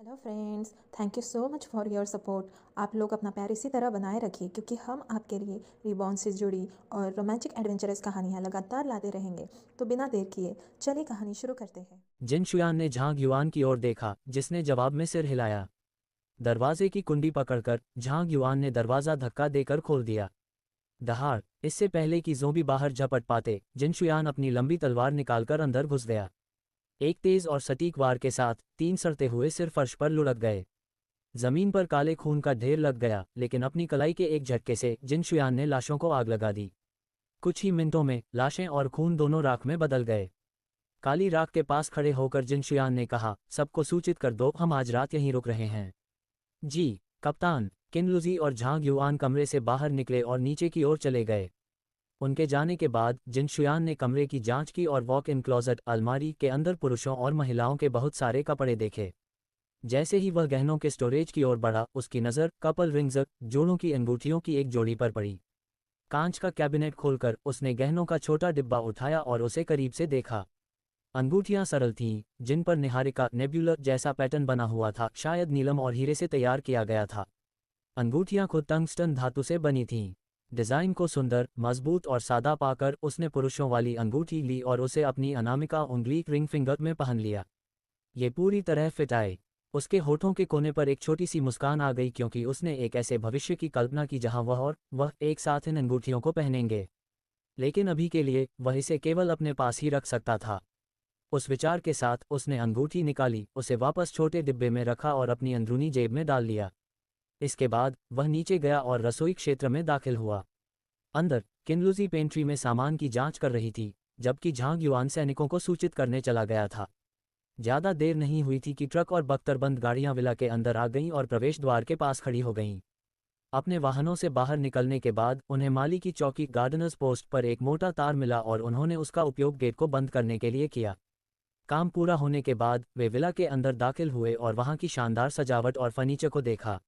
Hello friends, thank you so much for your support. आप लोग अपना प्यार इसी तरह बनाए रखिए क्योंकि हम आपके लिए रिबॉर्न से जुड़ी और रोमांटिक एडवेंचरस कहानियाँ लगातार लाते रहेंगे। तो बिना देर किए चलिए कहानी शुरू करते हैं। जिन शुयान ने झांग युआन की ओर देखा, जिसने जवाब में सिर हिलाया। दरवाजे की कुंडी पकड़कर झांग युआन ने दरवाजा धक्का देकर खोल दिया। दहाड़! इससे पहले कि ज़ोंबी बाहर झपट पाते, जिन शुयान अपनी लंबी तलवार निकालकर अंदर घुस गया। एक तेज और सटीक वार के साथ 3 सड़ते हुए सिर फर्श पर लुढ़क गए। जमीन पर काले खून का ढेर लग गया, लेकिन अपनी कलाई के एक झटके से जिन शुयान ने लाशों को आग लगा दी। कुछ ही मिनटों में लाशें और खून दोनों राख में बदल गए। काली राख के पास खड़े होकर जिन शुयान ने कहा, सबको सूचित कर दो, हम आज रात यहीं रुक रहे हैं। जी कप्तान। किनलुजी और झांग युआन कमरे से बाहर निकले और नीचे की ओर चले गए। उनके जाने के बाद जिन शुयान ने कमरे की जांच की और वॉक इन क्लोजेट अलमारी के अंदर पुरुषों और महिलाओं के बहुत सारे कपड़े देखे। जैसे ही वह गहनों के स्टोरेज की ओर बढ़ा, उसकी नज़र कपल रिंग्स, जोड़ों की अंगूठियों की एक जोड़ी पर पड़ी। कांच का कैबिनेट खोलकर उसने गहनों का छोटा डिब्बा उठाया और उसे करीब से देखा। अंगूठियां सरल थीं, जिन पर निहारिका नेब्यूलर जैसा पैटर्न बना हुआ था, शायद नीलम और हीरे से तैयार किया गया था। अंगूठियां खुद टंगस्टन धातु से बनी थीं। डिज़ाइन को सुंदर, मजबूत और सादा पाकर उसने पुरुषों वाली अंगूठी ली और उसे अपनी अनामिका उंगली रिंग फिंगर में पहन लिया। ये पूरी तरह फिट आए। उसके होठों के कोने पर एक छोटी सी मुस्कान आ गई, क्योंकि उसने एक ऐसे भविष्य की कल्पना की जहां वह और वह एक साथ इन अंगूठियों को पहनेंगे। लेकिन अभी के लिए वह इसे केवल अपने पास ही रख सकता था। उस विचार के साथ उसने अंगूठी निकाली, उसे वापस छोटे डिब्बे में रखा और अपनी अंदरूनी जेब में डाल लिया। इसके बाद वह नीचे गया और रसोई क्षेत्र में दाखिल हुआ। अंदर किनलुजी पेंट्री में सामान की जांच कर रही थी, जबकि झांग युआन सैनिकों को सूचित करने चला गया था। ज्यादा देर नहीं हुई थी कि ट्रक और बख्तरबंद गाड़ियां विला के अंदर आ गईं और प्रवेश द्वार के पास खड़ी हो गईं। अपने वाहनों से बाहर निकलने के बाद उन्हें माली की चौकी गार्डनर्स पोस्ट पर एक मोटा तार मिला और उन्होंने उसका उपयोग गेट को बंद करने के लिए किया। काम पूरा होने के बाद वे विला के अंदर दाखिल हुए और वहां की शानदार सजावट और फर्नीचर को देखा।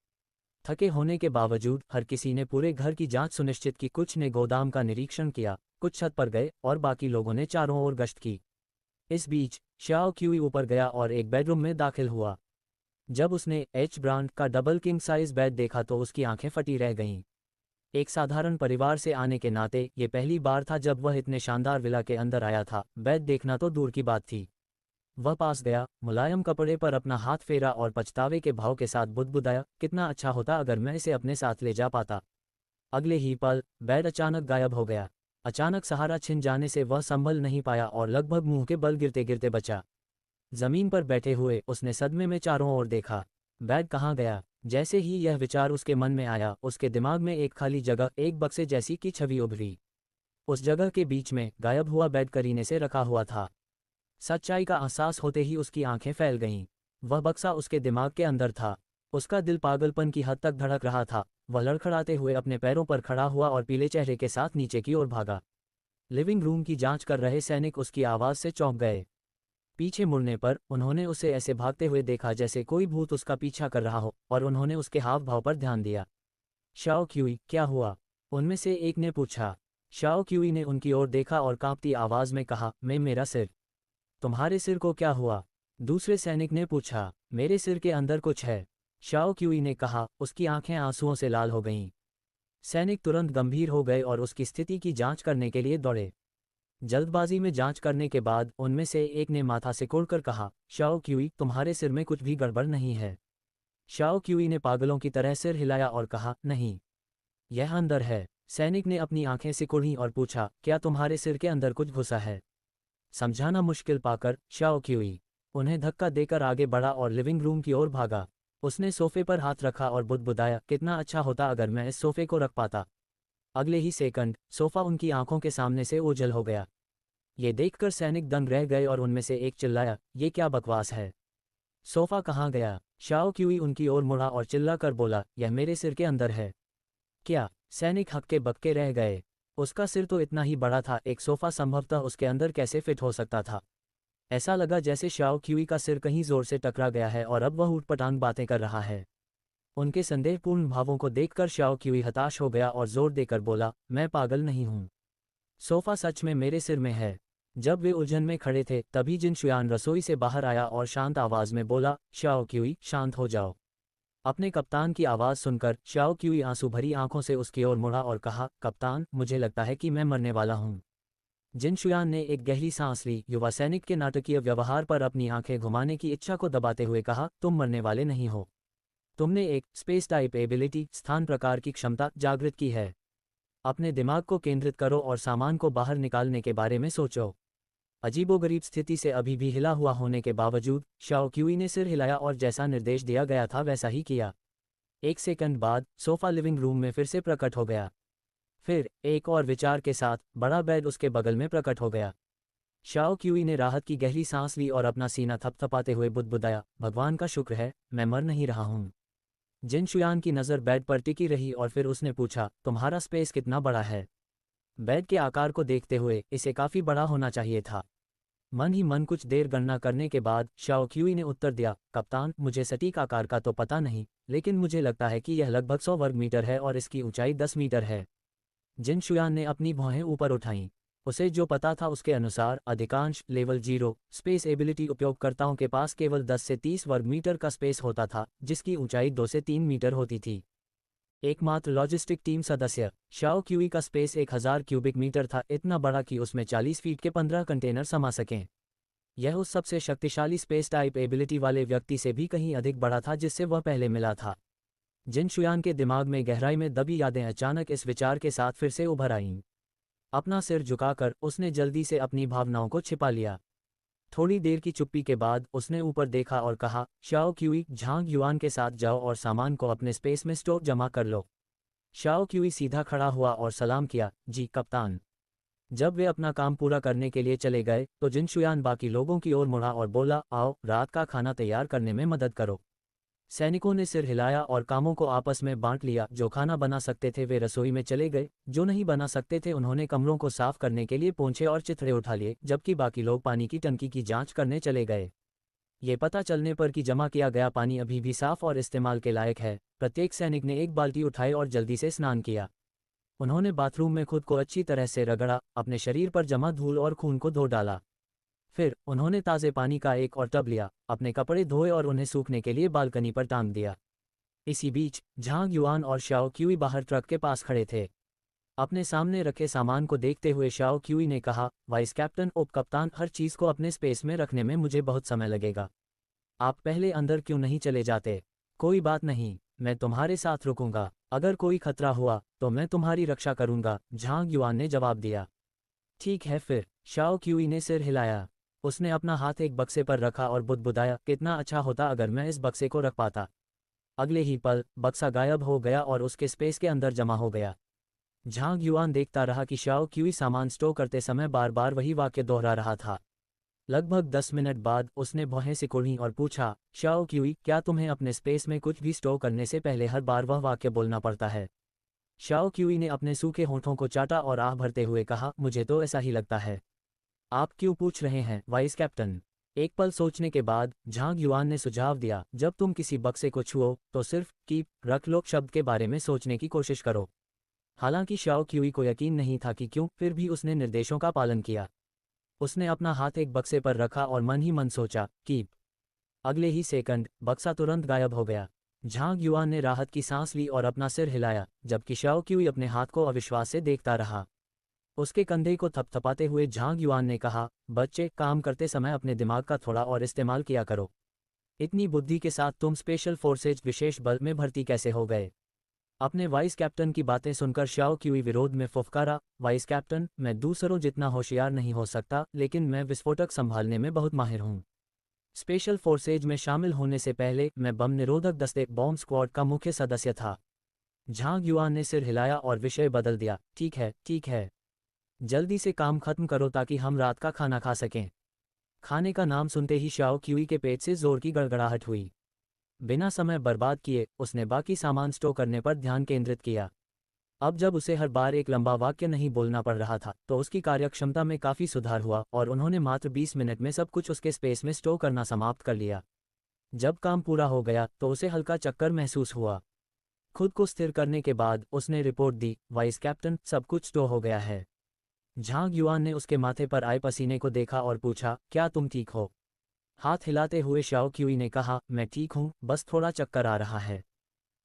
थके होने के बावजूद हर किसी ने पूरे घर की जांच सुनिश्चित की। कुछ ने गोदाम का निरीक्षण किया, कुछ छत पर गए और बाकी लोगों ने चारों ओर गश्त की। इस बीच शाओ क्यूई ऊपर गया और एक बेडरूम में दाखिल हुआ। जब उसने एच ब्रांड का डबल किंग साइज बेड देखा तो उसकी आंखें फटी रह गईं। एक साधारण परिवार से आने के नाते ये पहली बार था जब वह इतने शानदार विला के अंदर आया था। बेड देखना तो दूर की बात थी। वह पास गया, मुलायम कपड़े पर अपना हाथ फेरा और पछतावे के भाव के साथ बुदबुदाया, कितना अच्छा होता अगर मैं इसे अपने साथ ले जा पाता। अगले ही पल बेड अचानक गायब हो गया। अचानक सहारा छिन जाने से वह संभल नहीं पाया और लगभग मुंह के बल गिरते गिरते बचा। जमीन पर बैठे हुए उसने सदमे में चारों ओर देखा। बेड कहाँ गया? जैसे ही यह विचार उसके मन में आया, उसके दिमाग में एक खाली जगह, एक बक्से जैसी की छवि उभरी। उस जगह के बीच में गायब हुआ बेड करीने से रखा हुआ था। सच्चाई का एहसास होते ही उसकी आंखें फैल गईं। वह बक्सा उसके दिमाग के अंदर था। उसका दिल पागलपन की हद तक धड़क रहा था। वह लड़खड़ाते हुए अपने पैरों पर खड़ा हुआ और पीले चेहरे के साथ नीचे की ओर भागा। लिविंग रूम की जांच कर रहे सैनिक उसकी आवाज़ से चौंक गए। पीछे मुड़ने पर उन्होंने उसे ऐसे भागते हुए देखा जैसे कोई भूत उसका पीछा कर रहा हो, और उन्होंने उसके हाव भाव पर ध्यान दिया। शाओ क्यूई, क्या हुआ? उनमें से एक ने पूछा। शाओ क्यूई ने उनकी ओर देखा और कांपती आवाज़ में कहा, मेरा सिर। तुम्हारे सिर को क्या हुआ? दूसरे सैनिक ने पूछा। मेरे सिर के अंदर कुछ है, शाओ क्यूई ने कहा। उसकी आंखें आंसुओं से लाल हो गईं। सैनिक तुरंत गंभीर हो गए और उसकी स्थिति की जांच करने के लिए दौड़े। जल्दबाजी में जांच करने के बाद उनमें से एक ने माथा सिकोड़कर कहा, शाओ क्यूई, तुम्हारे सिर में कुछ भी गड़बड़ नहीं है। शाओ क्यूई ने पागलों की तरह सिर हिलाया और कहा, नहीं, यह अंदर है। सैनिक ने अपनी आंखें सिकोड़ी और पूछा, क्या तुम्हारे सिर के अंदर कुछ घुसा है? समझाना मुश्किल पाकर शाओ क्यूई उन्हें धक्का देकर आगे बढ़ा और लिविंग रूम की ओर भागा। उसने सोफे पर हाथ रखा और बुदबुदाया, कितना अच्छा होता अगर मैं इस सोफे को रख पाता। अगले ही सेकंड सोफा उनकी आंखों के सामने से ओझल हो गया। ये देखकर सैनिक दंग रह गए और उनमें से एक चिल्लाया, ये क्या बकवास है? सोफा कहाँ गया? शाओ क्यूई उनकी ओर मुड़ा और चिल्लाकर बोला, यह मेरे सिर के अंदर है। क्या? सैनिक हक्के बक्के रह गए। उसका सिर तो इतना ही बड़ा था, एक सोफा संभवतः उसके अंदर कैसे फिट हो सकता था? ऐसा लगा जैसे शाओ क्यूई का सिर कहीं जोर से टकरा गया है और अब वह ऊटपटांग बातें कर रहा है। उनके संदेहपूर्ण भावों को देखकर शाओ क्यूई हताश हो गया और जोर देकर बोला, मैं पागल नहीं हूं। सोफा सच में मेरे सिर में है। जब वे उलझन में खड़े थे तभी जिन शुयान रसोई से बाहर आया और शांत आवाज में बोला, शाओ क्यूई, शांत हो जाओ। अपने कप्तान की आवाज़ सुनकर शाओ क्यूई आंसू भरी आंखों से उसकी ओर मुड़ा और कहा, कप्तान, मुझे लगता है कि मैं मरने वाला हूँ। जिन शुयान ने एक गहरी सांस ली। युवा सैनिक के नाटकीय व्यवहार पर अपनी आंखें घुमाने की इच्छा को दबाते हुए कहा, तुम मरने वाले नहीं हो। तुमने एक स्पेस टाइप एबिलिटी, स्थान प्रकार की क्षमता जागृत की है। अपने दिमाग को केंद्रित करो और सामान को बाहर निकालने के बारे में सोचो। अजीबोगरीब स्थिति से अभी भी हिला हुआ होने के बावजूद शाओ क्यूई ने सिर हिलाया और जैसा निर्देश दिया गया था वैसा ही किया। एक सेकंड बाद सोफा लिविंग रूम में फिर से प्रकट हो गया। फिर एक और विचार के साथ बड़ा बेड उसके बगल में प्रकट हो गया। शाओ क्यूई ने राहत की गहरी सांस ली और अपना सीना थपथपाते हुए बुदबुदाया, भगवान का शुक्र है, मैं मर नहीं रहा हूँ। जिन शुयान की नज़र बेड पर टिकी रही और फिर उसने पूछा, तुम्हारा स्पेस कितना बड़ा है? बेड के आकार को देखते हुए इसे काफ़ी बड़ा होना चाहिए था। मन ही मन कुछ देर गणना करने के बाद शाओ क्यूई ने उत्तर दिया, कप्तान, मुझे सटीक आकार का तो पता नहीं, लेकिन मुझे लगता है कि यह लगभग 100 वर्ग मीटर है और इसकी ऊंचाई 10 मीटर है। जिन शुयान ने अपनी भौहें ऊपर उठाईं। उसे जो पता था उसके अनुसार अधिकांश लेवल 0 स्पेस एबिलिटी उपयोगकर्ताओं के पास केवल 10 से 30 वर्ग मीटर का स्पेस होता था, जिसकी ऊंचाई 2 से 3 मीटर होती थी। एकमात्र लॉजिस्टिक टीम सदस्य शाओ क्यूई का स्पेस 1000 क्यूबिक मीटर था, इतना बड़ा कि उसमें 40 फीट के 15 कंटेनर समा सकें। यह उस सबसे शक्तिशाली स्पेस टाइप एबिलिटी वाले व्यक्ति से भी कहीं अधिक बड़ा था जिससे वह पहले मिला था। जिन शुयान के दिमाग में गहराई में दबी यादें अचानक इस विचार के साथ फिर से उभर आईं। अपना सिर झुकाकर उसने जल्दी से अपनी भावनाओं को छिपा लिया। थोड़ी देर की चुप्पी के बाद उसने ऊपर देखा और कहा, शाओ क्यूई, झांग युआन के साथ जाओ और सामान को अपने स्पेस में स्टोर जमा कर लो। शाओ क्यूई सीधा खड़ा हुआ और सलाम किया, जी कप्तान। जब वे अपना काम पूरा करने के लिए चले गए तो जिन शुयान बाकी लोगों की ओर मुड़ा और बोला, आओ, रात का खाना तैयार करने में मदद करो। सैनिकों ने सिर हिलाया और कामों को आपस में बांट लिया। जो खाना बना सकते थे वे रसोई में चले गए, जो नहीं बना सकते थे उन्होंने कमरों को साफ करने के लिए पोंछे और चिथड़े उठा लिए, जबकि बाकी लोग पानी की टंकी की जांच करने चले गए। ये पता चलने पर कि जमा किया गया पानी अभी भी साफ और इस्तेमाल के लायक है, प्रत्येक सैनिक ने एक बाल्टी उठाई और जल्दी से स्नान किया। उन्होंने बाथरूम में खुद को अच्छी तरह से रगड़ा, अपने शरीर पर जमा धूल और खून को धो डाला। फिर उन्होंने ताज़े पानी का एक और टब लिया, अपने कपड़े धोए और उन्हें सूखने के लिए बालकनी पर टांग दिया। इसी बीच झांग युआन और शाओ क्यूई बाहर ट्रक के पास खड़े थे। अपने सामने रखे सामान को देखते हुए शाओ क्यूई ने कहा, वाइस कैप्टन, उप कप्तान, हर चीज़ को अपने स्पेस में रखने में मुझे बहुत समय लगेगा। आप पहले अंदर क्यों नहीं चले जाते? कोई बात नहीं, मैं तुम्हारे साथ रुकूंगा। अगर कोई खतरा हुआ तो मैं तुम्हारी रक्षा करूंगा, झांग युआन ने जवाब दिया। ठीक है फिर, शाओ क्यूई ने सिर हिलाया। उसने अपना हाथ एक बक्से पर रखा और बुदबुदाया, कितना अच्छा होता अगर मैं इस बक्से को रख पाता। अगले ही पल बक्सा गायब हो गया और उसके स्पेस के अंदर जमा हो गया। झांग युआन देखता रहा कि शाओ क्यूई सामान स्टोर करते समय बार बार वही वाक्य दोहरा रहा था। लगभग 10 मिनट बाद उसने भौहें सिकुड़ी और पूछा, शाओ क्यूई, क्या तुम्हें अपने स्पेस में कुछ भी स्टोर करने से पहले हर बार वह वाक्य बोलना पड़ता है? शाओ क्यूई ने अपने सूखे होठों को चाटा और आह भरते हुए कहा, मुझे तो ऐसा ही लगता है। आप क्यों पूछ रहे हैं, वाइस कैप्टन? एक पल सोचने के बाद झांग युआन ने सुझाव दिया, जब तुम किसी बक्से को छुओ तो सिर्फ कीप रख लो शब्द के बारे में सोचने की कोशिश करो। हालांकि शाओ क्यूई को यकीन नहीं था कि क्यों, फिर भी उसने निर्देशों का पालन किया। उसने अपना हाथ एक बक्से पर रखा और मन ही मन सोचा, कीप। अगले ही सेकंड बक्सा तुरंत गायब हो गया। झांग युआन ने राहत की सांस ली और अपना सिर हिलाया, जबकि शाओ क्यूई अपने हाथ को अविश्वास से देखता रहा। उसके कंधे को थपथपाते हुए झांग युआन ने कहा, बच्चे, काम करते समय अपने दिमाग का थोड़ा और इस्तेमाल किया करो। इतनी बुद्धि के साथ तुम स्पेशल फोर्सेज विशेष बल में भर्ती कैसे हो गए? अपने वाइस कैप्टन की बातें सुनकर शाओ क्यूई विरोध में फुफकारा, वाइस कैप्टन, मैं दूसरों जितना होशियार नहीं हो सकता, लेकिन मैं विस्फोटक संभालने में बहुत माहिर हूँ। स्पेशल फोर्सेज में शामिल होने से पहले मैं बम निरोधक दस्ते बॉम्ब स्क्वाड का मुख्य सदस्य था। झांग युआन ने सिर हिलाया और विषय बदल दिया, ठीक है, ठीक है। जल्दी से काम खत्म करो ताकि हम रात का खाना खा सकें। खाने का नाम सुनते ही शाओ क्यूई के पेट से जोर की गड़गड़ाहट हुई। बिना समय बर्बाद किए उसने बाकी सामान स्टोर करने पर ध्यान केंद्रित किया। अब जब उसे हर बार एक लंबा वाक्य नहीं बोलना पड़ रहा था तो उसकी कार्यक्षमता में काफ़ी सुधार हुआ और उन्होंने मात्र 20 मिनट में सब कुछ उसके स्पेस में स्टोर करना समाप्त कर लिया। जब काम पूरा हो गया तो उसे हल्का चक्कर महसूस हुआ। खुद को स्थिर करने के बाद उसने रिपोर्ट दी, वाइस कैप्टन, सब कुछ स्टोर हो गया है। झांग युआन ने उसके माथे पर आए पसीने को देखा और पूछा, क्या तुम ठीक हो? हाथ हिलाते हुए शाओ क्यूई ने कहा, मैं ठीक हूँ, बस थोड़ा चक्कर आ रहा है।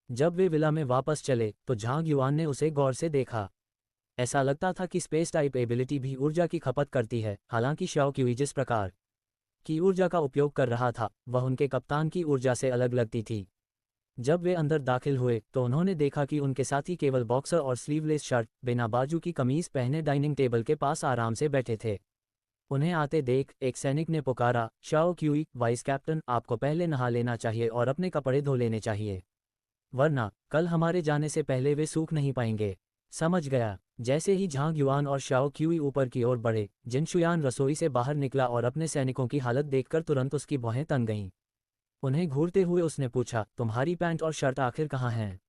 जब वे विला में वापस चले तो झांग युआन ने उसे गौर से देखा। ऐसा लगता था कि स्पेस टाइप एबिलिटी भी ऊर्जा की खपत करती है। हालांकि शाओ क्यूई जिस प्रकार की ऊर्जा का उपयोग कर रहा था वह उनके कप्तान की ऊर्जा से अलग लगती थी। जब वे अंदर दाखिल हुए तो उन्होंने देखा कि उनके साथी केवल बॉक्सर और स्लीवलेस शर्ट, बिना बाजू की कमीज पहने डाइनिंग टेबल के पास आराम से बैठे थे। उन्हें आते देख एक सैनिक ने पुकारा, शाओ क्यूई, वाइस कैप्टन, आपको पहले नहा लेना चाहिए और अपने कपड़े धो लेने चाहिए, वरना कल हमारे जाने से पहले वे सूख नहीं पाएंगे। समझ गया। जैसे ही झांग युआन और शाओ क्यूई ऊपर की ओर बढ़े, जिन शुयान रसोई से बाहर निकला और अपने सैनिकों की हालत देखकर तुरंत उसकी भौहें तन गईं। उन्हें घूरते हुए उसने पूछा, तुम्हारी पैंट और शर्ट आखिर कहाँ हैं?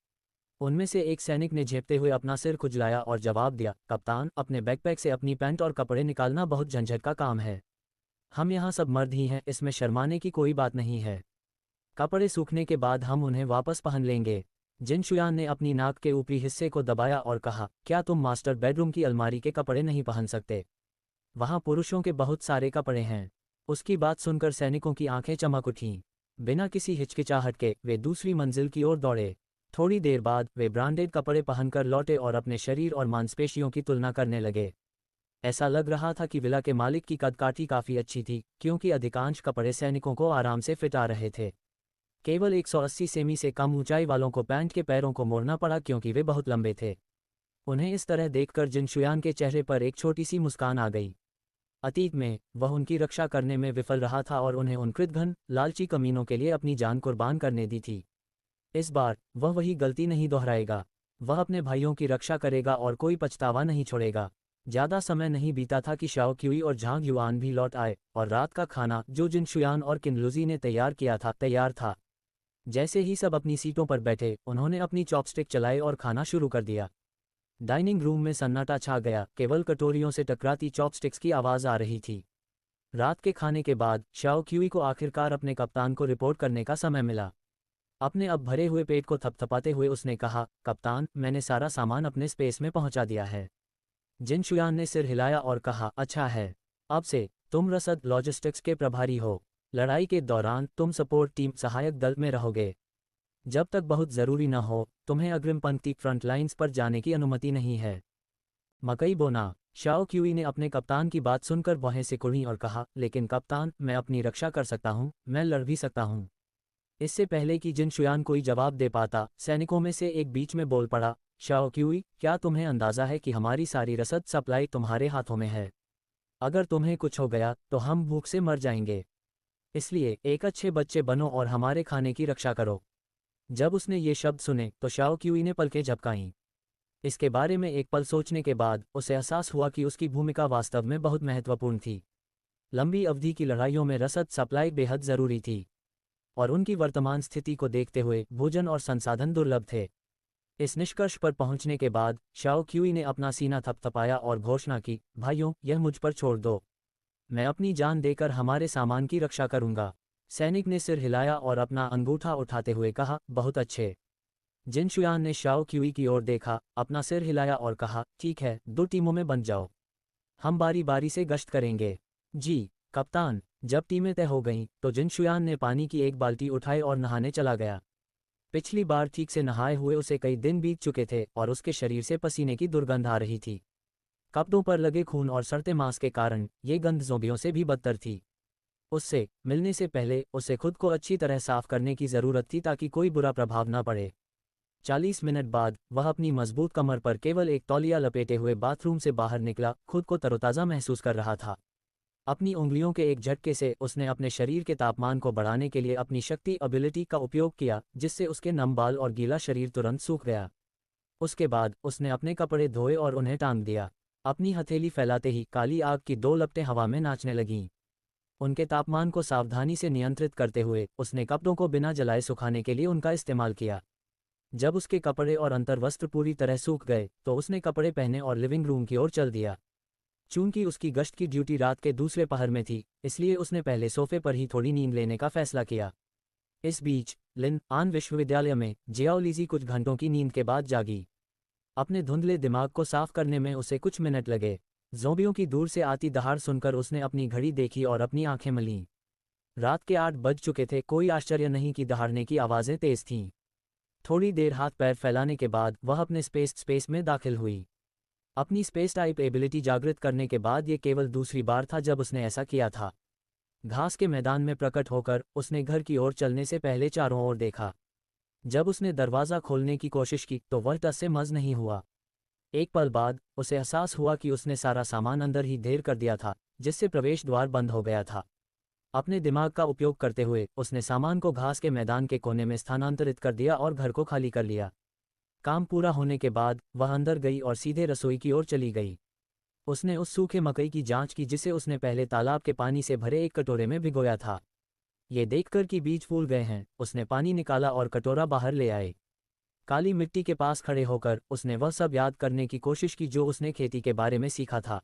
उनमें से एक सैनिक ने झेपते हुए अपना सिर खुजलाया और जवाब दिया, कप्तान, अपने बैकपैक से अपनी पैंट और कपड़े निकालना बहुत झंझट का काम है। हम यहाँ सब मर्द ही हैं, इसमें शर्माने की कोई बात नहीं है। कपड़े सूखने के बाद हम उन्हें वापस पहन लेंगे। जिन शुयान ने अपनी नाक के ऊपरी हिस्से को दबाया और कहा, क्या तुम मास्टर बेडरूम की अलमारी के कपड़े नहीं पहन सकते? वहाँ पुरुषों के बहुत सारे कपड़े हैं। उसकी बात सुनकर सैनिकों की आंखें चमक उठीं। बिना किसी हिचकिचाहट के वे दूसरी मंजिल की ओर दौड़े। थोड़ी देर बाद वे ब्रांडेड कपड़े पहनकर लौटे और अपने शरीर और मांसपेशियों की तुलना करने लगे। ऐसा लग रहा था कि विला के मालिक की कदकाठी काफ़ी अच्छी थी, क्योंकि अधिकांश कपड़े सैनिकों को आराम से फिट आ रहे थे। केवल 180 सेमी से कम ऊंचाई वालों को पैंट के पैरों को मोड़ना पड़ा क्योंकि वे बहुत लंबे थे। उन्हें इस तरह देखकर जिन शुयान के चेहरे पर एक छोटी सी मुस्कान आ गई। अतीत में वह उनकी रक्षा करने में विफल रहा था और उन्हें उन कृतघ्न, लालची कमीनों के लिए अपनी जान कुर्बान करने दी थी। इस बार वह वही गलती नहीं दोहराएगा। वह अपने भाइयों की रक्षा करेगा और कोई पछतावा नहीं छोड़ेगा। ज्यादा समय नहीं बीता था कि शाओ क्यूई और झांग युआन भी लौट आए और रात का खाना जो जिन शुयान और किनलुजी ने तैयार किया था तैयार था। जैसे ही सब अपनी सीटों पर बैठे, उन्होंने अपनी चॉपस्टिक चलाए और खाना शुरू कर दिया। डाइनिंग रूम में सन्नाटा छा गया, केवल कटोरियों से टकराती चॉपस्टिक्स की आवाज़ आ रही थी। रात के खाने के बाद शाओ क्यूई को आखिरकार अपने कप्तान को रिपोर्ट करने का समय मिला। अपने अब भरे हुए पेट को थपथपाते हुए उसने कहा, कप्तान, मैंने सारा सामान अपने स्पेस में पहुंचा दिया है। जिन शुयान ने सिर हिलाया और कहा, अच्छा है। अब से तुम रसद लॉजिस्टिक्स के प्रभारी हो। लड़ाई के दौरान तुम सपोर्ट टीम सहायक दल में रहोगे। जब तक बहुत ज़रूरी न हो, तुम्हें अग्रिम पंक्ति फ्रंट लाइन्स पर जाने की अनुमति नहीं है। मकई बोना। शाओ क्यूई ने अपने कप्तान की बात सुनकर भौहें सिकुड़ी और कहा, लेकिन कप्तान, मैं अपनी रक्षा कर सकता हूँ, मैं लड़ भी सकता हूँ। इससे पहले कि जिन शुयान कोई जवाब दे पाता, सैनिकों में से एक बीच में बोल पड़ा, शाओ क्यूई, क्या तुम्हें अंदाज़ा है कि हमारी सारी रसद सप्लाई तुम्हारे हाथों में है? अगर तुम्हें कुछ हो गया तो हम भूख से मर जाएंगे। इसलिए एक अच्छे बच्चे बनो और हमारे खाने की रक्षा करो। जब उसने ये शब्द सुने तो शाओ क्यूई ने पलकें झपकाईं। इसके बारे में एक पल सोचने के बाद उसे एहसास हुआ कि उसकी भूमिका वास्तव में बहुत महत्वपूर्ण थी। लंबी अवधि की लड़ाइयों में रसद सप्लाई बेहद ज़रूरी थी और उनकी वर्तमान स्थिति को देखते हुए भोजन और संसाधन दुर्लभ थे। इस निष्कर्ष पर पहुंचने के बाद शाओ क्यूई ने अपना सीना थपथपाया और घोषणा की, भाइयों, यह मुझ पर छोड़ दो। मैं अपनी जान देकर हमारे सामान की रक्षा करूंगा। सैनिक ने सिर हिलाया और अपना अंगूठा उठाते हुए कहा, बहुत अच्छे। जिन शुयान ने शाओ क्यूई की ओर देखा, अपना सिर हिलाया और कहा, ठीक है, 2 टीमों में बंट जाओ। हम बारी बारी से गश्त करेंगे। जी कप्तान। जब टीमें तय हो गईं तो जिन शुयान ने पानी की एक बाल्टी उठाई और नहाने चला गया। पिछली बार ठीक से नहाए हुए उसे कई दिन बीत चुके थे और उसके शरीर से पसीने की दुर्गंध आ रही थी। कपड़ों पर लगे खून और सड़ते मांस के कारण ये गंध ज़ोंबियों से भी बदतर थी। उससे मिलने से पहले उसे खुद को अच्छी तरह साफ करने की ज़रूरत थी ताकि कोई बुरा प्रभाव न पड़े। 40 मिनट बाद वह अपनी मजबूत कमर पर केवल एक तौलिया लपेटे हुए बाथरूम से बाहर निकला, खुद को तरोताज़ा महसूस कर रहा था। अपनी उंगलियों के एक झटके से उसने अपने शरीर के तापमान को बढ़ाने के लिए अपनी शक्ति एबिलिटी का उपयोग किया, जिससे उसके नम बाल और गीला शरीर तुरंत सूख गया। उसके बाद उसने अपने कपड़े धोए और उन्हें टांग दिया। अपनी हथेली फैलाते ही काली आग की 2 लपटें हवा में नाचने लगीं। उनके तापमान को सावधानी से नियंत्रित करते हुए उसने कपड़ों को बिना जलाए सुखाने के लिए उनका इस्तेमाल किया। जब उसके कपड़े और अंतर्वस्त्र पूरी तरह सूख गए तो उसने कपड़े पहने और लिविंग रूम की ओर चल दिया। चूंकि उसकी गश्त की ड्यूटी रात के दूसरे पहर में थी, इसलिए उसने पहले सोफे पर ही थोड़ी नींद लेने का फैसला किया। इस बीच लिन आन विश्वविद्यालय में जियाओ लीजी कुछ घंटों की नींद के बाद जागी। अपने धुंधले दिमाग को साफ करने में उसे कुछ मिनट लगे। ज़ोंबियों की दूर से आती दहाड़ सुनकर उसने अपनी घड़ी देखी और अपनी आंखें मलीं। रात के 8 बज चुके थे। कोई आश्चर्य नहीं कि दहाड़ने की आवाज़ें तेज थीं। थोड़ी देर हाथ पैर फैलाने के बाद वह अपने स्पेस में दाखिल हुई। अपनी स्पेस टाइप एबिलिटी जागृत करने के बाद ये केवल दूसरी बार था जब उसने ऐसा किया था। घास के मैदान में प्रकट होकर उसने घर की ओर चलने से पहले चारों ओर देखा। जब उसने दरवाज़ा खोलने की कोशिश की तो वह टस से मस नहीं हुआ। एक पल बाद उसे एहसास हुआ कि उसने सारा सामान अंदर ही ढेर कर दिया था, जिससे प्रवेश द्वार बंद हो गया था। अपने दिमाग का उपयोग करते हुए उसने सामान को घास के मैदान के कोने में स्थानांतरित कर दिया और घर को खाली कर लिया। काम पूरा होने के बाद वह अंदर गई और सीधे रसोई की ओर चली गई। उसने उस सूखे मकई की जांच की जिसे उसने पहले तालाब के पानी से भरे एक कटोरे में भिगोया था। ये देखकर कि बीज फूल गए हैं, उसने पानी निकाला और कटोरा बाहर ले आए। काली मिट्टी के पास खड़े होकर उसने वह सब याद करने की कोशिश की जो उसने खेती के बारे में सीखा था।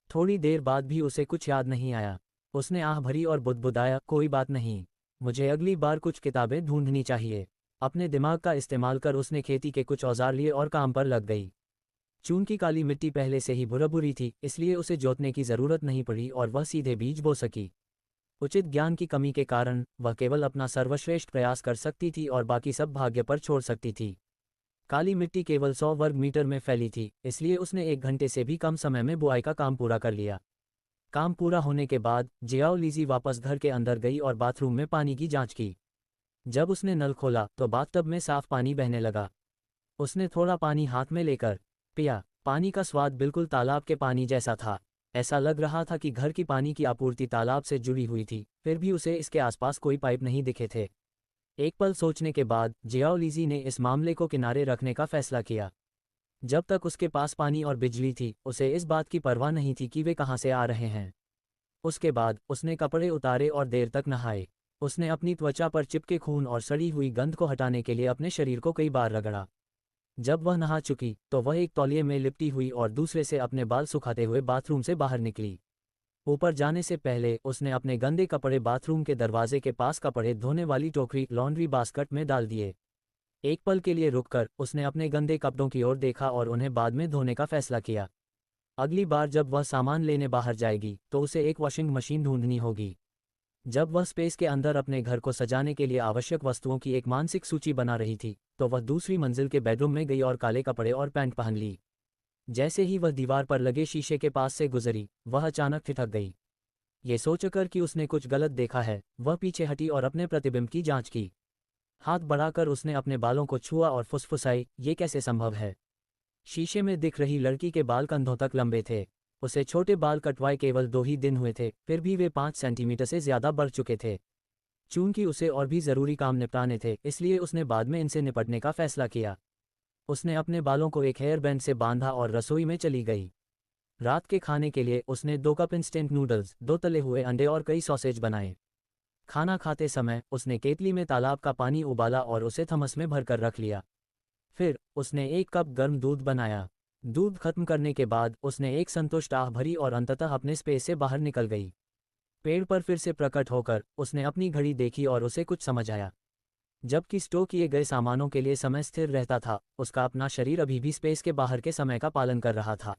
थोड़ी देर बाद भी उसे कुछ याद नहीं आया। उसने आह भरी और बुदबुदाया, कोई बात नहीं, मुझे अगली बार कुछ किताबें ढूंढनी चाहिए। अपने दिमाग का इस्तेमाल कर उसने खेती के कुछ औजार लिए और काम पर लग गई। चूंकि काली मिट्टी पहले से ही भुरभुरी थी, इसलिए उसे जोतने की ज़रूरत नहीं पड़ी और वह सीधे बीज बो सकी। उचित ज्ञान की कमी के कारण वह केवल अपना सर्वश्रेष्ठ प्रयास कर सकती थी और बाकी सब भाग्य पर छोड़ सकती थी। काली मिट्टी केवल 100 वर्ग मीटर में फैली थी, इसलिए उसने 1 घंटे से भी कम समय में बुआई का काम पूरा कर लिया। काम पूरा होने के बाद जियाओ लीजी वापस घर के अंदर गई और बाथरूम में पानी की जांच की। जब उसने नल खोला तो बाथटब में साफ पानी बहने लगा। उसने थोड़ा पानी हाथ में लेकर पिया। पानी का स्वाद बिल्कुल तालाब के पानी जैसा था। ऐसा लग रहा था कि घर की पानी की आपूर्ति तालाब से जुड़ी हुई थी, फिर भी उसे इसके आसपास कोई पाइप नहीं दिखे थे। एक पल सोचने के बाद जियाओ लीजी ने इस मामले को किनारे रखने का फैसला किया। जब तक उसके पास पानी और बिजली थी, उसे इस बात की परवाह नहीं थी कि वे कहाँ से आ रहे हैं। उसके बाद उसने कपड़े उतारे और देर तक नहाए। उसने अपनी त्वचा पर चिपके खून और सड़ी हुई गंध को हटाने के लिए अपने शरीर को कई बार रगड़ा। जब वह नहा चुकी तो वह एक तौलिए में लिपटी हुई और दूसरे से अपने बाल सुखाते हुए बाथरूम से बाहर निकली। ऊपर जाने से पहले उसने अपने गंदे कपड़े बाथरूम के दरवाजे के पास कपड़े धोने वाली टोकरी लॉन्ड्री बास्केट में डाल दिए। एक पल के लिए रुककर उसने अपने गंदे कपड़ों की ओर देखा और उन्हें बाद में धोने का फैसला किया। अगली बार जब वह सामान लेने बाहर जाएगी तो उसे एक वॉशिंग मशीन ढूंढनी होगी। जब वह स्पेस के अंदर अपने घर को सजाने के लिए आवश्यक वस्तुओं की एक मानसिक सूची बना रही थी तो वह दूसरी मंजिल के बेडरूम में गई और काले कपड़े और पैंट पहन ली। जैसे ही वह दीवार पर लगे शीशे के पास से गुजरी, वह अचानक ठिठक गई। ये सोचकर कि उसने कुछ गलत देखा है, वह पीछे हटी और अपने प्रतिबिंब की जांच की। हाथ बढ़ाकर उसने अपने बालों को छुआ और फुसफुसाई, ये कैसे संभव है? शीशे में दिख रही लड़की के बाल कंधों तक लंबे थे। उसे छोटे बाल कटवाए केवल 2 ही दिन हुए थे, फिर भी वे 5 सेंटीमीटर से ज़्यादा बढ़ चुके थे। चूंकि उसे और भी ज़रूरी काम निपटाने थे, इसलिए उसने बाद में इनसे निपटने का फैसला किया। उसने अपने बालों को एक हेयर बैंड से बांधा और रसोई में चली गई। रात के खाने के लिए उसने 2 कप इंस्टेंट नूडल्स, 2 तले हुए अंडे और कई सॉसेज बनाए। खाना खाते समय उसने केतली में तालाब का पानी उबाला और उसे थमस में भरकर रख लिया। फिर उसने 1 कप गर्म दूध बनाया। दूध खत्म करने के बाद उसने एक संतुष्ट आह भरी और अंततः अपने स्पेस से बाहर निकल गई। पेड़ पर फिर से प्रकट होकर उसने अपनी घड़ी देखी और उसे कुछ समझ आया। जबकि स्टोर किए गए सामानों के लिए समय स्थिर रहता था, उसका अपना शरीर अभी भी स्पेस के बाहर के समय का पालन कर रहा था।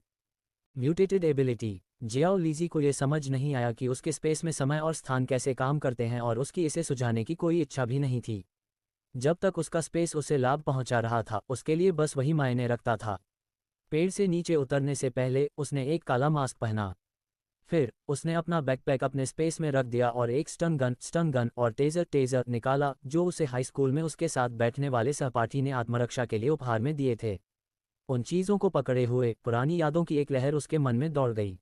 Mutated ability. जियाओ लीजी को यह समझ नहीं आया कि उसके स्पेस में समय और स्थान कैसे काम करते हैं और उसकी इसे सुझाने की कोई इच्छा भी नहीं थी। जब तक उसका स्पेस उसे लाभ पहुंचा रहा था, उसके लिए बस वही मायने रखता था। पेड़ से नीचे उतरने से पहले उसने एक काला मास्क पहना। फिर उसने अपना बैकपैक अपने स्पेस में रख दिया और एक स्टन गन और टेजर निकाला जो उसे हाई स्कूल में उसके साथ बैठने वाले सहपाठी ने आत्मरक्षा के लिए उपहार में दिए थे। उन चीज़ों को पकड़े हुए पुरानी यादों की एक लहर उसके मन में दौड़ गई।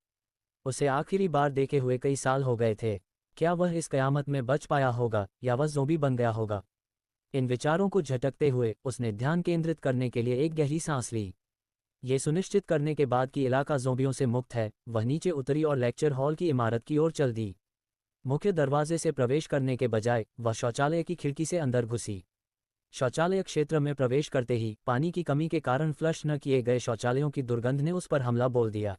उसे आखिरी बार देखे हुए कई साल हो गए थे। क्या वह इस कयामत में बच पाया होगा या वह ज़ोंबी बन गया होगा? इन विचारों को झटकते हुए उसने ध्यान केंद्रित करने के लिए एक गहरी सांस ली। ये सुनिश्चित करने के बाद कि इलाका ज़ोंबियों से मुक्त है, वह नीचे उतरी और लेक्चर हॉल की इमारत की ओर चल दी। मुख्य दरवाजे से प्रवेश करने के बजाय वह शौचालय की खिड़की से अंदर घुसी। शौचालय क्षेत्र में प्रवेश करते ही पानी की कमी के कारण फ्लश न किए गए शौचालयों की दुर्गंध ने उस पर हमला बोल दिया।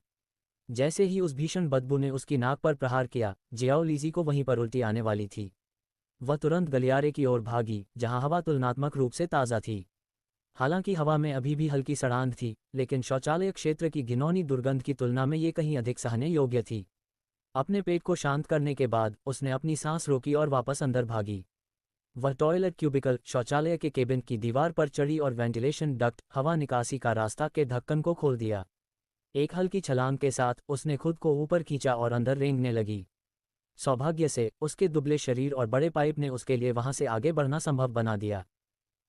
जैसे ही उस भीषण बदबू ने उसकी नाक पर प्रहार किया, जियाओ लीजी को वहीं पर उल्टी आने वाली थी। वह तुरंत गलियारे की ओर भागी, जहां हवा तुलनात्मक रूप से ताज़ा थी। हालांकि हवा में अभी भी हल्की सड़ांध थी, लेकिन शौचालय क्षेत्र की घिनौनी दुर्गंध की तुलना में ये कहीं अधिक सहने योग्य थी। अपने पेट को शांत करने के बाद उसने अपनी सांस रोकी और वापस अंदर भागी। वह टॉयलेट क्यूबिकल शौचालय के केबिन की दीवार पर चढ़ी और वेंटिलेशन डक्ट हवा निकासी का रास्ता के ढक्कन को खोल दिया। एक हल्की छलांग के साथ उसने खुद को ऊपर खींचा और अंदर रेंगने लगी। सौभाग्य से उसके दुबले शरीर और बड़े पाइप ने उसके लिए वहां से आगे बढ़ना संभव बना दिया।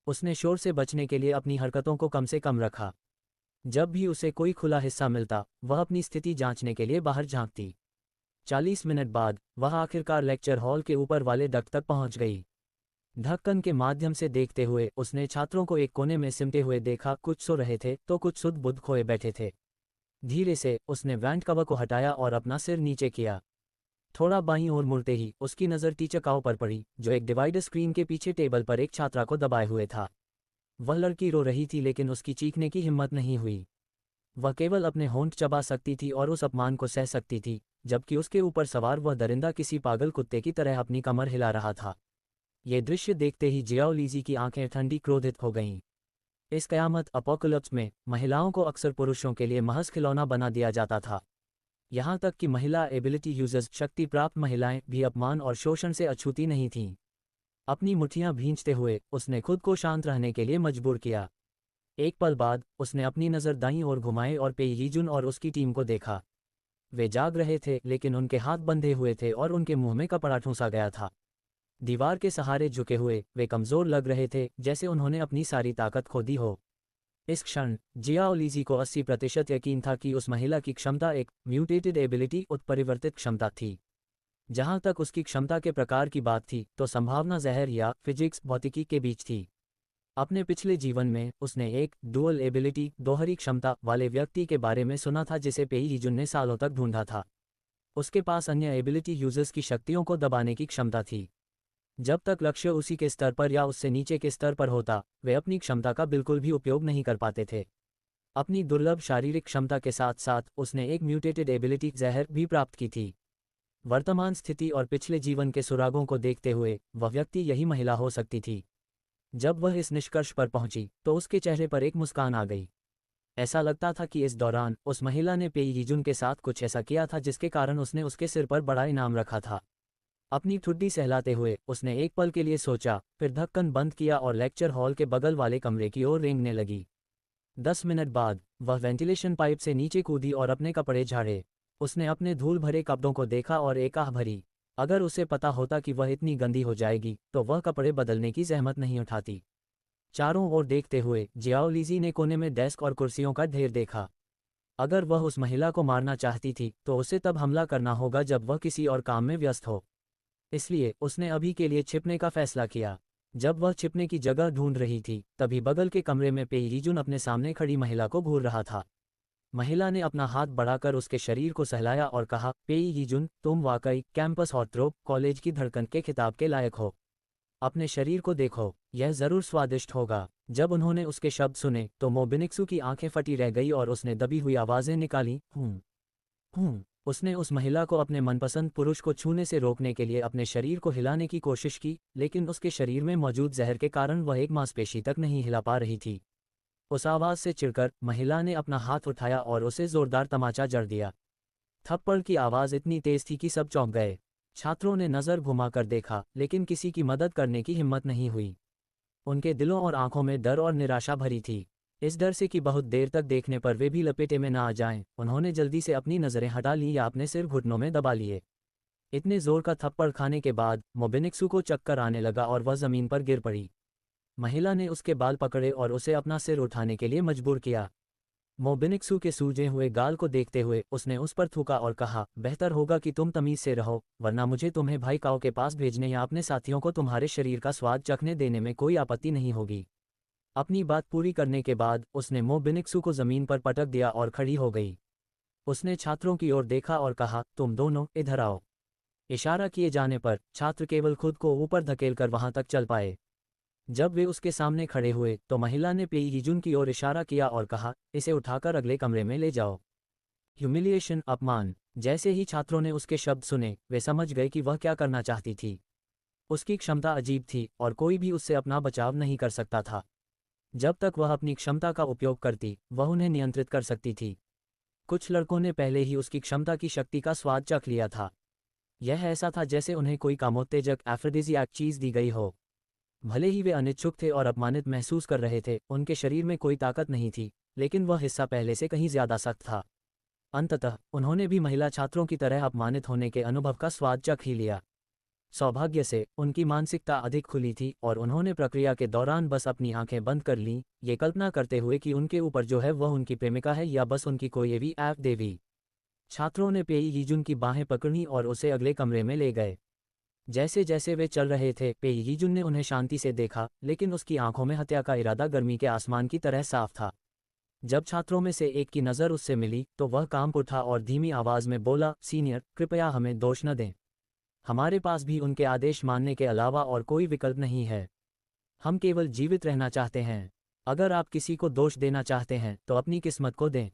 उसने शोर से बचने के लिए अपनी हरकतों को कम से कम रखा। जब भी उसे कोई खुला हिस्सा मिलता, वह अपनी स्थिति जांचने के लिए बाहर झांकती। 40 मिनट बाद वह आखिरकार लेक्चर हॉल के ऊपर वाले डक्ट तक पहुंच गई। ढक्कन के माध्यम से देखते हुए उसने छात्रों को एक कोने में सिमटे हुए देखा। कुछ सो रहे थे तो कुछ सुध बुध खोए बैठे थे। धीरे से उसने वेंट कवर को हटाया और अपना सिर नीचे किया। थोड़ा बाईं ओर मुड़ते ही उसकी नज़र टीचर काओ पर पड़ी, जो एक डिवाइडर स्क्रीन के पीछे टेबल पर एक छात्रा को दबाए हुए था। वह लड़की रो रही थी, लेकिन उसकी चीखने की हिम्मत नहीं हुई। वह केवल अपने होंठ चबा सकती थी और उस अपमान को सह सकती थी, जबकि उसके ऊपर सवार वह दरिंदा किसी पागल कुत्ते की तरह अपनी कमर हिला रहा था। ये दृश्य देखते ही जियाओ लीजी की आंखें ठंडी क्रोधित हो गईं। इस कयामत अपोकलिप्स में महिलाओं को अक्सर पुरुषों के लिए महज खिलौना बना दिया जाता था। यहाँ तक कि महिला एबिलिटी यूजर्स, शक्ति प्राप्त महिलाएं भी अपमान और शोषण से अछूती नहीं थीं। अपनी मुट्ठियां भींचते हुए उसने खुद को शांत रहने के लिए मजबूर किया। एक पल बाद उसने अपनी नज़र दाईं ओर घुमाई और पे यीजुन और उसकी टीम को देखा। वे जाग रहे थे, लेकिन उनके हाथ बंधे हुए थे और उनके मुंह में कपड़ा ठूंसा गया था। दीवार के सहारे झुके हुए वे कमज़ोर लग रहे थे, जैसे उन्होंने अपनी सारी ताकत खो दी हो। इस क्षण जियाओ लीजी को 80% यकीन था कि उस महिला की क्षमता एक म्यूटेटेड एबिलिटी, उत्परिवर्तित क्षमता थी। जहां तक उसकी क्षमता के प्रकार की बात थी, तो संभावना जहर या फिजिक्स भौतिकी के बीच थी। अपने पिछले जीवन में उसने एक डुअल एबिलिटी, दोहरी क्षमता वाले व्यक्ति के बारे में सुना था, जिसे पेई हीजुन ने सालों तक ढूंढा था। उसके पास अन्य एबिलिटी यूजर्स की शक्तियों को दबाने की क्षमता थी। जब तक लक्ष्य उसी के स्तर पर या उससे नीचे के स्तर पर होता, वे अपनी क्षमता का बिल्कुल भी उपयोग नहीं कर पाते थे। अपनी दुर्लभ शारीरिक क्षमता के साथ साथ उसने एक म्यूटेटेड एबिलिटी जहर भी प्राप्त की थी। वर्तमान स्थिति और पिछले जीवन के सुरागों को देखते हुए वह व्यक्ति यही महिला हो सकती थी। जब वह इस निष्कर्ष पर पहुंची तो उसके चेहरे पर एक मुस्कान आ गई। ऐसा लगता था कि इस दौरान उस महिला ने पेई यीजुन के साथ कुछ ऐसा किया था जिसके कारण उसने उसके सिर पर बड़ा इनाम रखा था। अपनी ठुड्डी सहलाते हुए उसने एक पल के लिए सोचा, फिर ढक्कन बंद किया और लेक्चर हॉल के बगल वाले कमरे की ओर रेंगने लगी। 10 मिनट बाद वह वेंटिलेशन पाइप से नीचे कूदी और अपने कपड़े झाड़े। उसने अपने धूल भरे कपड़ों को देखा और एक आह भरी। अगर उसे पता होता कि वह इतनी गंदी हो जाएगी, तो वह कपड़े बदलने की जहमत नहीं उठाती। चारों ओर देखते हुए जियाओ लीजी ने कोने में डेस्क और कुर्सियों का ढेर देखा। अगर वह उस महिला को मारना चाहती थी, तो उसे तब हमला करना होगा जब वह किसी और काम में व्यस्त हो। इसलिए उसने अभी के लिए छिपने का फैसला किया। जब वह छिपने की जगह ढूंढ रही थी, तभी बगल के कमरे में पेई यीजुन अपने सामने खड़ी महिला को घूर रहा था। महिला ने अपना हाथ बढ़ाकर उसके शरीर को सहलाया और कहा, पेई यीजुन, तुम वाकई कैंपस हॉर्ट्रोप कॉलेज की धड़कन के खिताब के लायक हो। अपने शरीर को देखो, यह जरूर स्वादिष्ट होगा। जब उन्होंने उसके शब्द सुने तो मोबिनिक्सु की आंखें फटी रह गई और उसने दबी हुई आवाजें निकाली, हूँ। उसने उस महिला को अपने मनपसंद पुरुष को छूने से रोकने के लिए अपने शरीर को हिलाने की कोशिश की, लेकिन उसके शरीर में मौजूद जहर के कारण वह एक मांसपेशी तक नहीं हिला पा रही थी। उस आवाज से चिढ़कर महिला ने अपना हाथ उठाया और उसे जोरदार तमाचा जड़ दिया। थप्पड़ की आवाज इतनी तेज थी कि सब चौंक गए। छात्रों ने नजर घुमाकर देखा, लेकिन किसी की मदद करने की हिम्मत नहीं हुई। उनके दिलों और आंखों में डर और निराशा भरी थी। इस डर से कि बहुत देर तक देखने पर वे भी लपेटे में ना आ जाएं, उन्होंने जल्दी से अपनी नजरें हटा ली या अपने सिर घुटनों में दबा लिए। इतने जोर का थप्पड़ खाने के बाद मोबिनिक्सु को चक्कर आने लगा और वह जमीन पर गिर पड़ी। महिला ने उसके बाल पकड़े और उसे अपना सिर उठाने के लिए मजबूर किया। मोबिनिक्सु के सूजे हुए गाल को देखते हुए उसने उस पर थूका और कहा, बेहतर होगा कि तुम तमीज से रहो, वरना मुझे तुम्हें भाई काओ के पास भेजने या अपने साथियों को तुम्हारे शरीर का स्वाद चखने देने में कोई आपत्ति नहीं होगी। अपनी बात पूरी करने के बाद उसने मोबिनिक्सु को जमीन पर पटक दिया और खड़ी हो गई। उसने छात्रों की ओर देखा और कहा, तुम दोनों इधर आओ। इशारा किए जाने पर छात्र केवल खुद को ऊपर धकेलकर वहां तक चल पाए। जब वे उसके सामने खड़े हुए तो महिला ने पेई यीजुन की ओर इशारा किया और कहा, इसे उठाकर अगले कमरे में ले जाओ। ह्यूमिलिएशन, अपमान। जैसे ही छात्रों ने उसके शब्द सुने, वे समझ गए कि वह क्या करना चाहती थी। उसकी क्षमता अजीब थी और कोई भी उससे अपना बचाव नहीं कर सकता था। जब तक वह अपनी क्षमता का उपयोग करती, वह उन्हें नियंत्रित कर सकती थी। कुछ लड़कों ने पहले ही उसकी क्षमता की शक्ति का स्वाद चख लिया था। यह ऐसा था जैसे उन्हें कोई कामोत्तेजक एफ्रोडिसियाक चीज दी गई हो। भले ही वे अनिच्छुक थे और अपमानित महसूस कर रहे थे, उनके शरीर में कोई ताकत नहीं थी, लेकिन वह हिस्सा पहले से कहीं ज्यादा सख्त था। अंततः उन्होंने भी महिला छात्रों की तरह अपमानित होने के अनुभव का स्वाद चख ही लिया। सौभाग्य से उनकी मानसिकता अधिक खुली थी और उन्होंने प्रक्रिया के दौरान बस अपनी आंखें बंद कर लीं, ये कल्पना करते हुए कि उनके ऊपर जो है वह उनकी प्रेमिका है या बस उनकी कोई एवी ऐप देवी। छात्रों ने पेई यीजुन की बाहें पकड़ी और उसे अगले कमरे में ले गए। जैसे जैसे वे चल रहे थे, पेई यीजुन ने उन्हें शांति से देखा, लेकिन उसकी आंखों में हत्या का इरादा गर्मी के आसमान की तरह साफ था। जब छात्रों में से एक की नज़र उससे मिली तो वह कांप उठा और धीमी आवाज में बोला, सीनियर, कृपया हमें दोष न दें। हमारे पास भी उनके आदेश मानने के अलावा और कोई विकल्प नहीं है। हम केवल जीवित रहना चाहते हैं। अगर आप किसी को दोष देना चाहते हैं तो अपनी किस्मत को दें।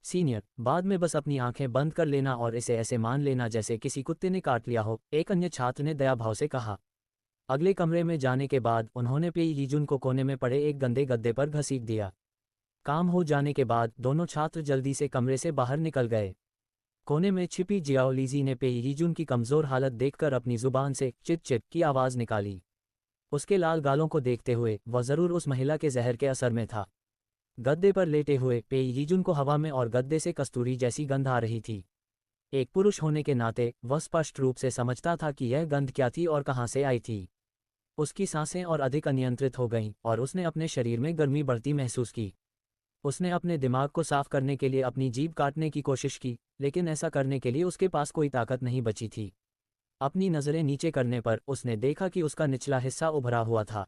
सीनियर, बाद में बस अपनी आंखें बंद कर लेना और इसे ऐसे मान लेना जैसे किसी कुत्ते ने काट लिया हो, एक अन्य छात्र ने दया भाव से कहा। अगले कमरे में जाने के बाद उन्होंने पेई यीजुन को कोने में पड़े एक गंदे गद्दे पर घसीट दिया। काम हो जाने के बाद दोनों छात्र जल्दी से कमरे से बाहर निकल गए। कोने में छिपी जियाओ लीजी ने पेई यीजुन की कमजोर हालत देखकर अपनी जुबान से चिट चिट की आवाज निकाली। उसके लाल गालों को देखते हुए वह जरूर उस महिला के जहर के असर में था। गद्दे पर लेटे हुए पेई यीजुन को हवा में और गद्दे से कस्तूरी जैसी गंध आ रही थी। एक पुरुष होने के नाते वह स्पष्ट रूप से समझता था कि यह गंध क्या थी और कहाँ से आई थी। उसकी सांसें और अधिक अनियंत्रित हो गईं और उसने अपने शरीर में गर्मी बढ़ती महसूस की। उसने अपने दिमाग को साफ करने के लिए अपनी जीभ काटने की कोशिश की, लेकिन ऐसा करने के लिए उसके पास कोई ताकत नहीं बची थी। अपनी नज़रें नीचे करने पर उसने देखा कि उसका निचला हिस्सा उभरा हुआ था।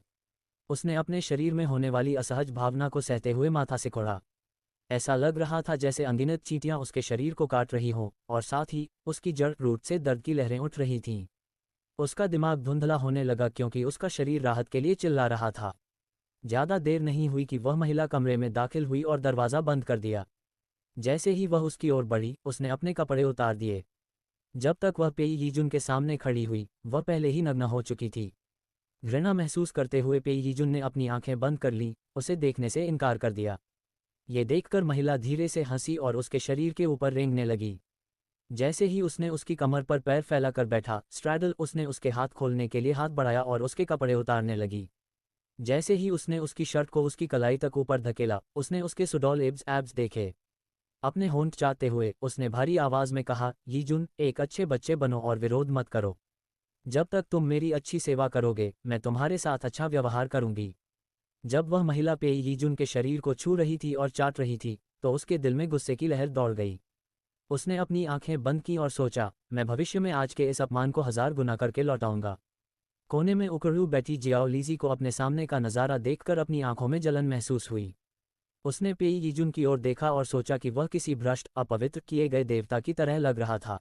उसने अपने शरीर में होने वाली असहज भावना को सहते हुए माथा सिकोड़ा। ऐसा लग रहा था जैसे अनगिनत चींटियां उसके शरीर को काट रही हों और साथ ही उसकी जड़ रूट से दर्द की लहरें उठ रही थीं। उसका दिमाग धुंधला होने लगा क्योंकि उसका शरीर राहत के लिए चिल्ला रहा था। ज्यादा देर नहीं हुई कि वह महिला कमरे में दाखिल हुई और दरवाज़ा बंद कर दिया। जैसे ही वह उसकी ओर बढ़ी, उसने अपने कपड़े उतार दिए। जब तक वह पेई यीजुन के सामने खड़ी हुई, वह पहले ही नग्न हो चुकी थी। घृणा महसूस करते हुए पेई यीजुन ने अपनी आंखें बंद कर लीं, उसे देखने से इनकार कर दिया। ये देखकर महिला धीरे से हंसी और उसके शरीर के ऊपर रेंगने लगी। जैसे ही उसने उसकी कमर पर पैर फैलाकर बैठा, स्ट्रैडल उसने उसके हाथ खोलने के लिए हाथ बढ़ाया और उसके कपड़े उतारने लगी। जैसे ही उसने उसकी शर्ट को उसकी कलाई तक ऊपर धकेला, उसने उसके सुडौल एब्स देखे। अपने होंठ चाटते हुए उसने भारी आवाज में कहा, यीजुन, एक अच्छे बच्चे बनो और विरोध मत करो। जब तक तुम मेरी अच्छी सेवा करोगे, मैं तुम्हारे साथ अच्छा व्यवहार करूंगी। जब वह महिला पेई यीजुन के शरीर को छू रही थी और चाट रही थी, तो उसके दिल में गुस्से की लहर दौड़ गई। उसने अपनी आंखें बंद की और सोचा, मैं भविष्य में आज के इस अपमान को 1000 गुना करके लौटाऊंगा। कोने में उकड़ू बैठी जियाओ लीजी को अपने सामने का नज़ारा देखकर अपनी आंखों में जलन महसूस हुई। उसने पेई यीजुन की ओर देखा और सोचा कि वह किसी भ्रष्ट, अपवित्र किए गए देवता की तरह लग रहा था।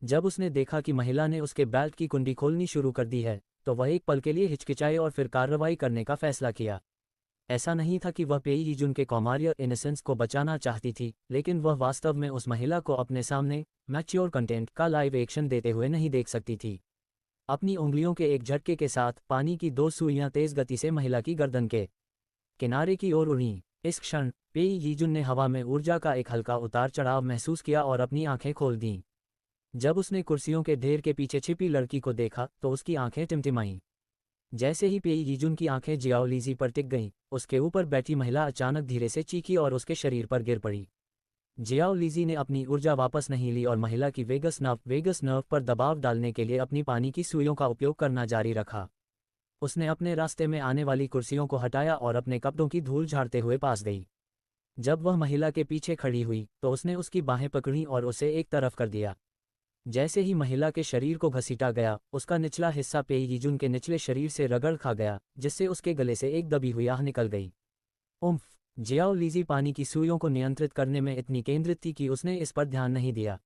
जब उसने देखा कि महिला ने उसके बेल्ट की कुंडी खोलनी शुरू कर दी है, तो वह एक पल के लिए हिचकिचाए और फिर कार्रवाई करने का फैसला किया। ऐसा नहीं था कि वह पेई यीजुन के कौमार्य इनोसेंस को बचाना चाहती थी, लेकिन वह वास्तव में उस महिला को अपने सामने मैच्योर कंटेंट का लाइव एक्शन देते हुए नहीं देख सकती थी। अपनी उंगलियों के एक झटके के साथ पानी की 2 सुइयां तेज गति से महिला की गर्दन के किनारे की ओर उड़ीं। इस क्षण पेई यीजुन ने हवा में ऊर्जा का एक हल्का उतार चढ़ाव महसूस किया और अपनी आंखें खोल दीं। जब उसने कुर्सियों के ढेर के पीछे छिपी लड़की को देखा तो उसकी आंखें टिमटिमाईं। जैसे ही पेई यीजुन की आंखें जियाओ लीजी पर टिक गईं, उसके ऊपर बैठी महिला अचानक धीरे से चीखी और उसके शरीर पर गिर पड़ी। जियाओ लीजी ने अपनी ऊर्जा वापस नहीं ली और महिला की वेगस नर्व पर दबाव डालने के लिए अपनी पानी की सुइयों का उपयोग करना जारी रखा। उसने अपने रास्ते में आने वाली कुर्सियों को हटाया और अपने कपड़ों की धूल झाड़ते हुए पास गई। जब वह महिला के पीछे खड़ी हुई तो उसने उसकी बाहें पकड़ी और उसे एक तरफ कर दिया। जैसे ही महिला के शरीर को घसीटा गया, उसका निचला हिस्सा पेई यीजुन के निचले शरीर से रगड़ खा गया, जिससे उसके गले से एक दबी हुई आह निकल गई। उम्फ! जियाओ लीजी पानी की सुइयों को नियंत्रित करने में इतनी केंद्रित थी कि उसने इस पर ध्यान नहीं दिया।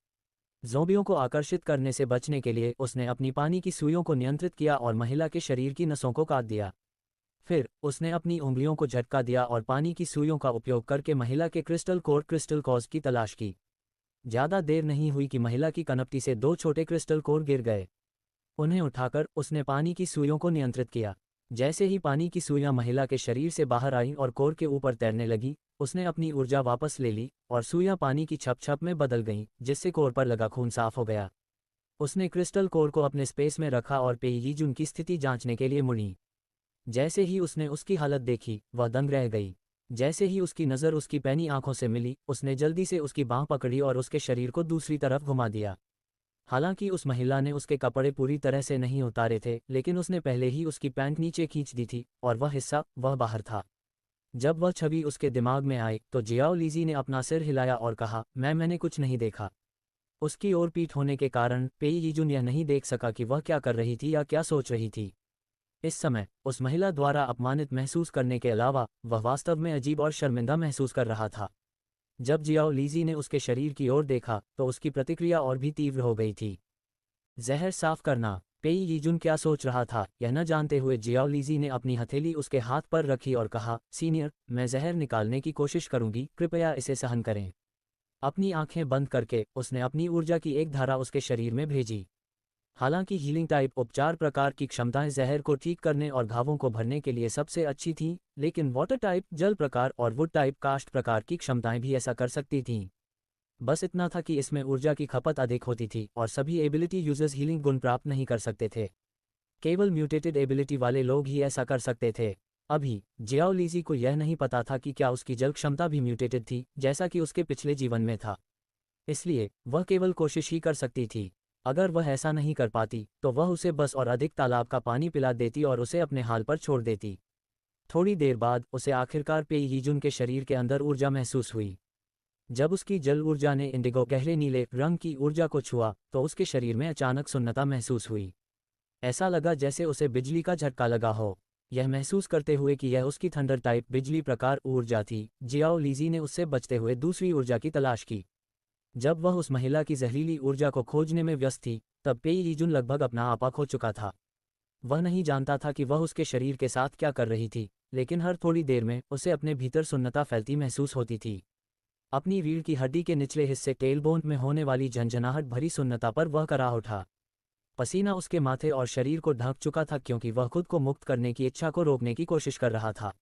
ज़ोंबियों को आकर्षित करने से बचने के लिए उसने अपनी पानी की सुइयों को नियंत्रित किया और महिला के शरीर की नसों को काट दिया। फिर उसने अपनी उंगलियों को झटका दिया और पानी की सुइयों का उपयोग करके महिला के क्रिस्टल कोर्स की तलाश की। ज्यादा देर नहीं हुई कि महिला की कनपटी से 2 छोटे क्रिस्टल कोर गिर गए। उन्हें उठाकर उसने पानी की सुइयों को नियंत्रित किया। जैसे ही पानी की सुइयां महिला के शरीर से बाहर आईं और कोर के ऊपर तैरने लगी, उसने अपनी ऊर्जा वापस ले ली और सुइयां पानी की छप-छप में बदल गईं, जिससे कोर पर लगा खून साफ हो गया। उसने क्रिस्टल कोर को अपने स्पेस में रखा और पेई यीजुन की स्थिति जांचने के लिए मुड़ी। जैसे ही उसने उसकी हालत देखी, वह दंग रह गई। जैसे ही उसकी नज़र उसकी पैनी आंखों से मिली, उसने जल्दी से उसकी बांह पकड़ी और उसके शरीर को दूसरी तरफ घुमा दिया। हालांकि उस महिला ने उसके कपड़े पूरी तरह से नहीं उतारे थे, लेकिन उसने पहले ही उसकी पैंट नीचे खींच दी थी और वह बाहर था। जब वह छवि उसके दिमाग में आई तो जियाओ लीजी ने अपना सिर हिलाया और कहा, मैंने कुछ नहीं देखा। उसकी ओर पीठ होने के कारण पेई यीजुन यह नहीं देख सका कि वह क्या कर रही थी या क्या सोच रही थी। इस समय उस महिला द्वारा अपमानित महसूस करने के अलावा वह वास्तव में अजीब और शर्मिंदा महसूस कर रहा था। जब जियाओ लीजी ने उसके शरीर की ओर देखा तो उसकी प्रतिक्रिया और भी तीव्र हो गई थी। जहर साफ करना। पेई यीजुन क्या सोच रहा था, यह न जानते हुए जियाओ लीजी ने अपनी हथेली उसके हाथ पर रखी और कहा, सीनियर, मैं जहर निकालने की कोशिश करूंगी, कृपया इसे सहन करें। अपनी आंखें बंद करके उसने अपनी ऊर्जा की एक धारा उसके शरीर में भेजी। हालांकि हीलिंग टाइप उपचार प्रकार की क्षमताएं जहर को ठीक करने और घावों को भरने के लिए सबसे अच्छी थीं, लेकिन वाटर टाइप जल प्रकार और वुड टाइप काष्ठ प्रकार की क्षमताएं भी ऐसा कर सकती थीं। बस इतना था कि इसमें ऊर्जा की खपत अधिक होती थी और सभी एबिलिटी यूजर्स हीलिंग गुण प्राप्त नहीं कर सकते थे। केवल म्यूटेटेड एबिलिटी वाले लोग ही ऐसा कर सकते थे। अभी जियाओ लीजी को यह नहीं पता था कि क्या उसकी जल क्षमता भी म्यूटेटेड थी, जैसा कि उसके पिछले जीवन में था। इसलिए वह केवल कोशिश ही कर सकती थी। अगर वह ऐसा नहीं कर पाती तो वह उसे बस और अधिक तालाब का पानी पिला देती और उसे अपने हाल पर छोड़ देती। थोड़ी देर बाद उसे आखिरकार पेई यीजुन के शरीर के अंदर ऊर्जा महसूस हुई। जब उसकी जल ऊर्जा ने इंडिगो गहरे नीले रंग की ऊर्जा को छुआ तो उसके शरीर में अचानक सुन्नता महसूस हुई। ऐसा लगा जैसे उसे बिजली का झटका लगा हो। यह महसूस करते हुए कि यह उसकी थंडर टाइप बिजली प्रकार ऊर्जा थी, जियाओ लीजी ने उससे बचते हुए दूसरी ऊर्जा की तलाश की। जब वह उस महिला की जहरीली ऊर्जा को खोजने में व्यस्त थी, तब पेई यीजुन लगभग अपना आपा खो चुका था। वह नहीं जानता था कि वह उसके शरीर के साथ क्या कर रही थी, लेकिन हर थोड़ी देर में उसे अपने भीतर सुन्नता फैलती महसूस होती थी। अपनी रीढ़ की हड्डी के निचले हिस्से टेलबोन में होने वाली झंझनाहट भरी सुन्नता पर वह कराह उठा। पसीना उसके माथे और शरीर को ढक चुका था क्योंकि वह खुद को मुक्त करने की इच्छा को रोकने की कोशिश कर रहा था।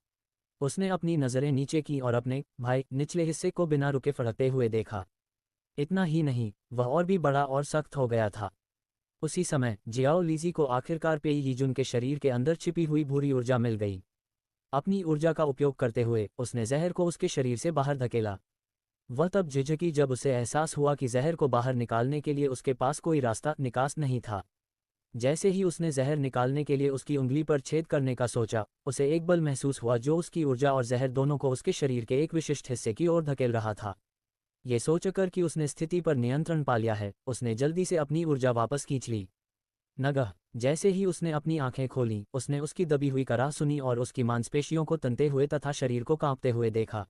उसने अपनी नज़रें नीचे की और अपने भाई निचले हिस्से को बिना रुके फड़कते हुए देखा। इतना ही नहीं, वह और भी बड़ा और सख्त हो गया था। उसी समय जियाओ लीजी को आखिरकार पेई यीजुन के शरीर के अंदर छिपी हुई भूरी ऊर्जा मिल गई। अपनी ऊर्जा का उपयोग करते हुए उसने जहर को उसके शरीर से बाहर धकेला। वह तब झिझकी जब उसे एहसास हुआ कि जहर को बाहर निकालने के लिए उसके पास कोई रास्ता निकास नहीं था। जैसे ही उसने जहर निकालने के लिए उसकी उंगली पर छेद करने का सोचा, उसे एक बल महसूस हुआ जो उसकी ऊर्जा और जहर दोनों को उसके शरीर के एक विशिष्ट हिस्से की ओर धकेल रहा था। ये सोचकर कि उसने स्थिति पर नियंत्रण पा लिया है, उसने जल्दी से अपनी ऊर्जा वापस खींच ली। नगह जैसे ही उसने अपनी आंखें खोलीं, उसने उसकी दबी हुई कराह सुनी और उसकी मांसपेशियों को तनते हुए तथा शरीर को कांपते हुए देखा।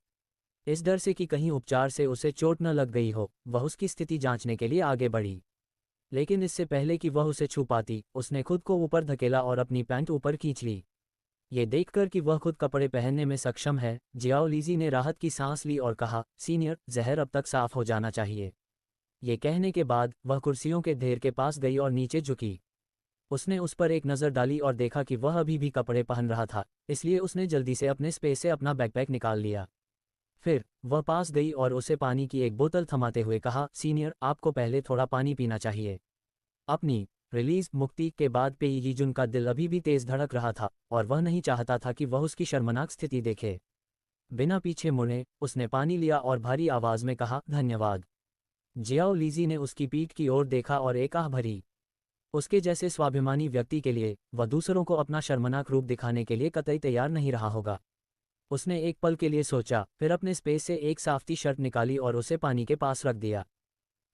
इस डर से कि कहीं उपचार से उसे चोट न लग गई हो, वह उसकी स्थिति जांचने के लिए आगे बढ़ी। लेकिन इससे पहले कि वह उसे छू पाती, उसने खुद को ऊपर धकेला और अपनी पैंट ऊपर खींच ली। ये देखकर कि वह खुद कपड़े पहनने में सक्षम है, जियाओ लीजी ने राहत की सांस ली और कहा, सीनियर, जहर अब तक साफ हो जाना चाहिए। ये कहने के बाद वह कुर्सियों के ढेर के पास गई और नीचे झुकी। उसने उस पर एक नज़र डाली और देखा कि वह अभी भी कपड़े पहन रहा था, इसलिए उसने जल्दी से अपने स्पेस से अपना बैकपैक निकाल लिया। फिर वह पास गई और उसे पानी की एक बोतल थमाते हुए कहा, सीनियर, आपको पहले थोड़ा पानी पीना चाहिए। अपनी रिलीज मुक्ति के बाद पेई यीजुन का दिल अभी भी तेज धड़क रहा था और वह नहीं चाहता था कि वह उसकी शर्मनाक स्थिति देखे। बिना पीछे मुड़े उसने पानी लिया और भारी आवाज में कहा, धन्यवाद। जियाओ लीजी ने उसकी पीठ की ओर देखा और एक आह भरी। उसके जैसे स्वाभिमानी व्यक्ति के लिए वह दूसरों को अपना शर्मनाक रूप दिखाने के लिए कतई तैयार नहीं रहा होगा। उसने एक पल के लिए सोचा, फिर अपने स्पेस से एक साफ्ती शर्ट निकाली और उसे पानी के पास रख दिया।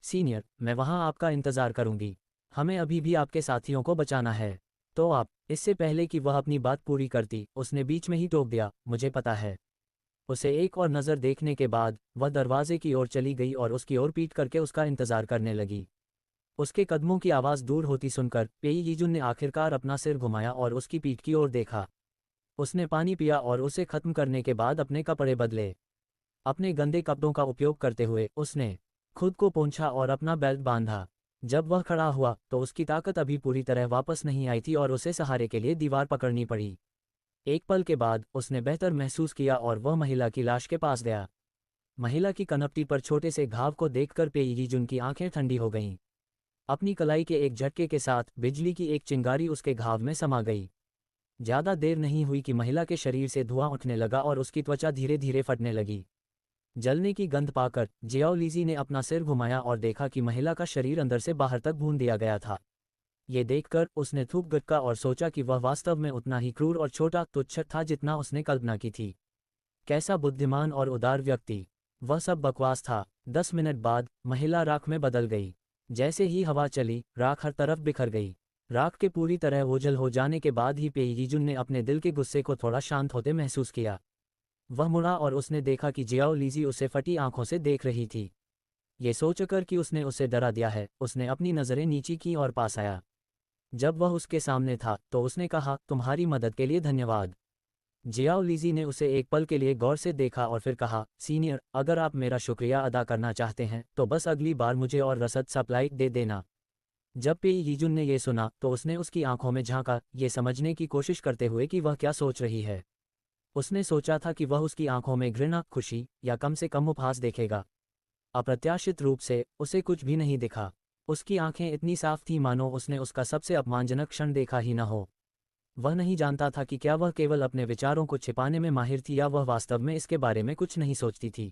सीनियर, मैं वहां आपका इंतजार करूंगी। हमें अभी भी आपके साथियों को बचाना है। तो आप। इससे पहले कि वह अपनी बात पूरी करती, उसने बीच में ही टोक दिया, मुझे पता है। उसे एक और नज़र देखने के बाद वह दरवाजे की ओर चली गई और उसकी ओर पीट करके उसका इंतजार करने लगी। उसके कदमों की आवाज़ दूर होती सुनकर पेई यीजुन ने आखिरकार अपना सिर घुमाया और उसकी पीठ की ओर देखा। उसने पानी पिया और उसे खत्म करने के बाद अपने कपड़े बदले। अपने गंदे कपड़ों का उपयोग करते हुए उसने खुद को पोंछा और अपना बेल्ट बांधा। जब वह खड़ा हुआ तो उसकी ताकत अभी पूरी तरह वापस नहीं आई थी और उसे सहारे के लिए दीवार पकड़नी पड़ी। एक पल के बाद उसने बेहतर महसूस किया और वह महिला की लाश के पास गया। महिला की कनपटी पर छोटे से घाव को देखकर पे यीजुन की आंखें ठंडी हो गईं। अपनी कलाई के एक झटके के साथ बिजली की एक चिंगारी उसके घाव में समा गई। ज्यादा देर नहीं हुई कि महिला के शरीर से धुआं उठने लगा और उसकी त्वचा धीरे धीरे फटने लगी। जलने की गंध पाकर जियाओ लीजी ने अपना सिर घुमाया और देखा कि महिला का शरीर अंदर से बाहर तक भून दिया गया था। ये देखकर उसने थूक गटका और सोचा कि वह वास्तव में उतना ही क्रूर और छोटा तुच्छ था जितना उसने कल्पना की थी। कैसा बुद्धिमान और उदार व्यक्ति! वह सब बकवास था। 10 मिनट बाद महिला राख में बदल गई। जैसे ही हवा चली, राख हर तरफ बिखर गई। राख के पूरी तरह ओझल हो जाने के बाद ही पे यीजुन ने अपने दिल के गुस्से को थोड़ा शांत होते महसूस किया। वह मुड़ा और उसने देखा कि जियाओ लीजी उसे फटी आंखों से देख रही थी। ये सोचकर कि उसने उसे डरा दिया है, उसने अपनी नज़रें नीची की और पास आया। जब वह उसके सामने था तो उसने कहा, तुम्हारी मदद के लिए धन्यवाद। जियाओ लीजी ने उसे एक पल के लिए गौर से देखा और फिर कहा, सीनियर, अगर आप मेरा शुक्रिया अदा करना चाहते हैं तो बस अगली बार मुझे और रसद सप्लाई दे देना। जब पे यीजुन ने यह सुना तो उसने उसकी आंखों में झांका, ये समझने की कोशिश करते हुए कि वह क्या सोच रही है। उसने सोचा था कि वह उसकी आंखों में घृणा, खुशी या कम से कम उपहास देखेगा। अप्रत्याशित रूप से उसे कुछ भी नहीं दिखा। उसकी आंखें इतनी साफ थीं मानो उसने उसका सबसे अपमानजनक क्षण देखा ही न हो। वह नहीं जानता था कि क्या वह केवल अपने विचारों को छिपाने में माहिर थी या वह वास्तव में इसके बारे में कुछ नहीं सोचती थी।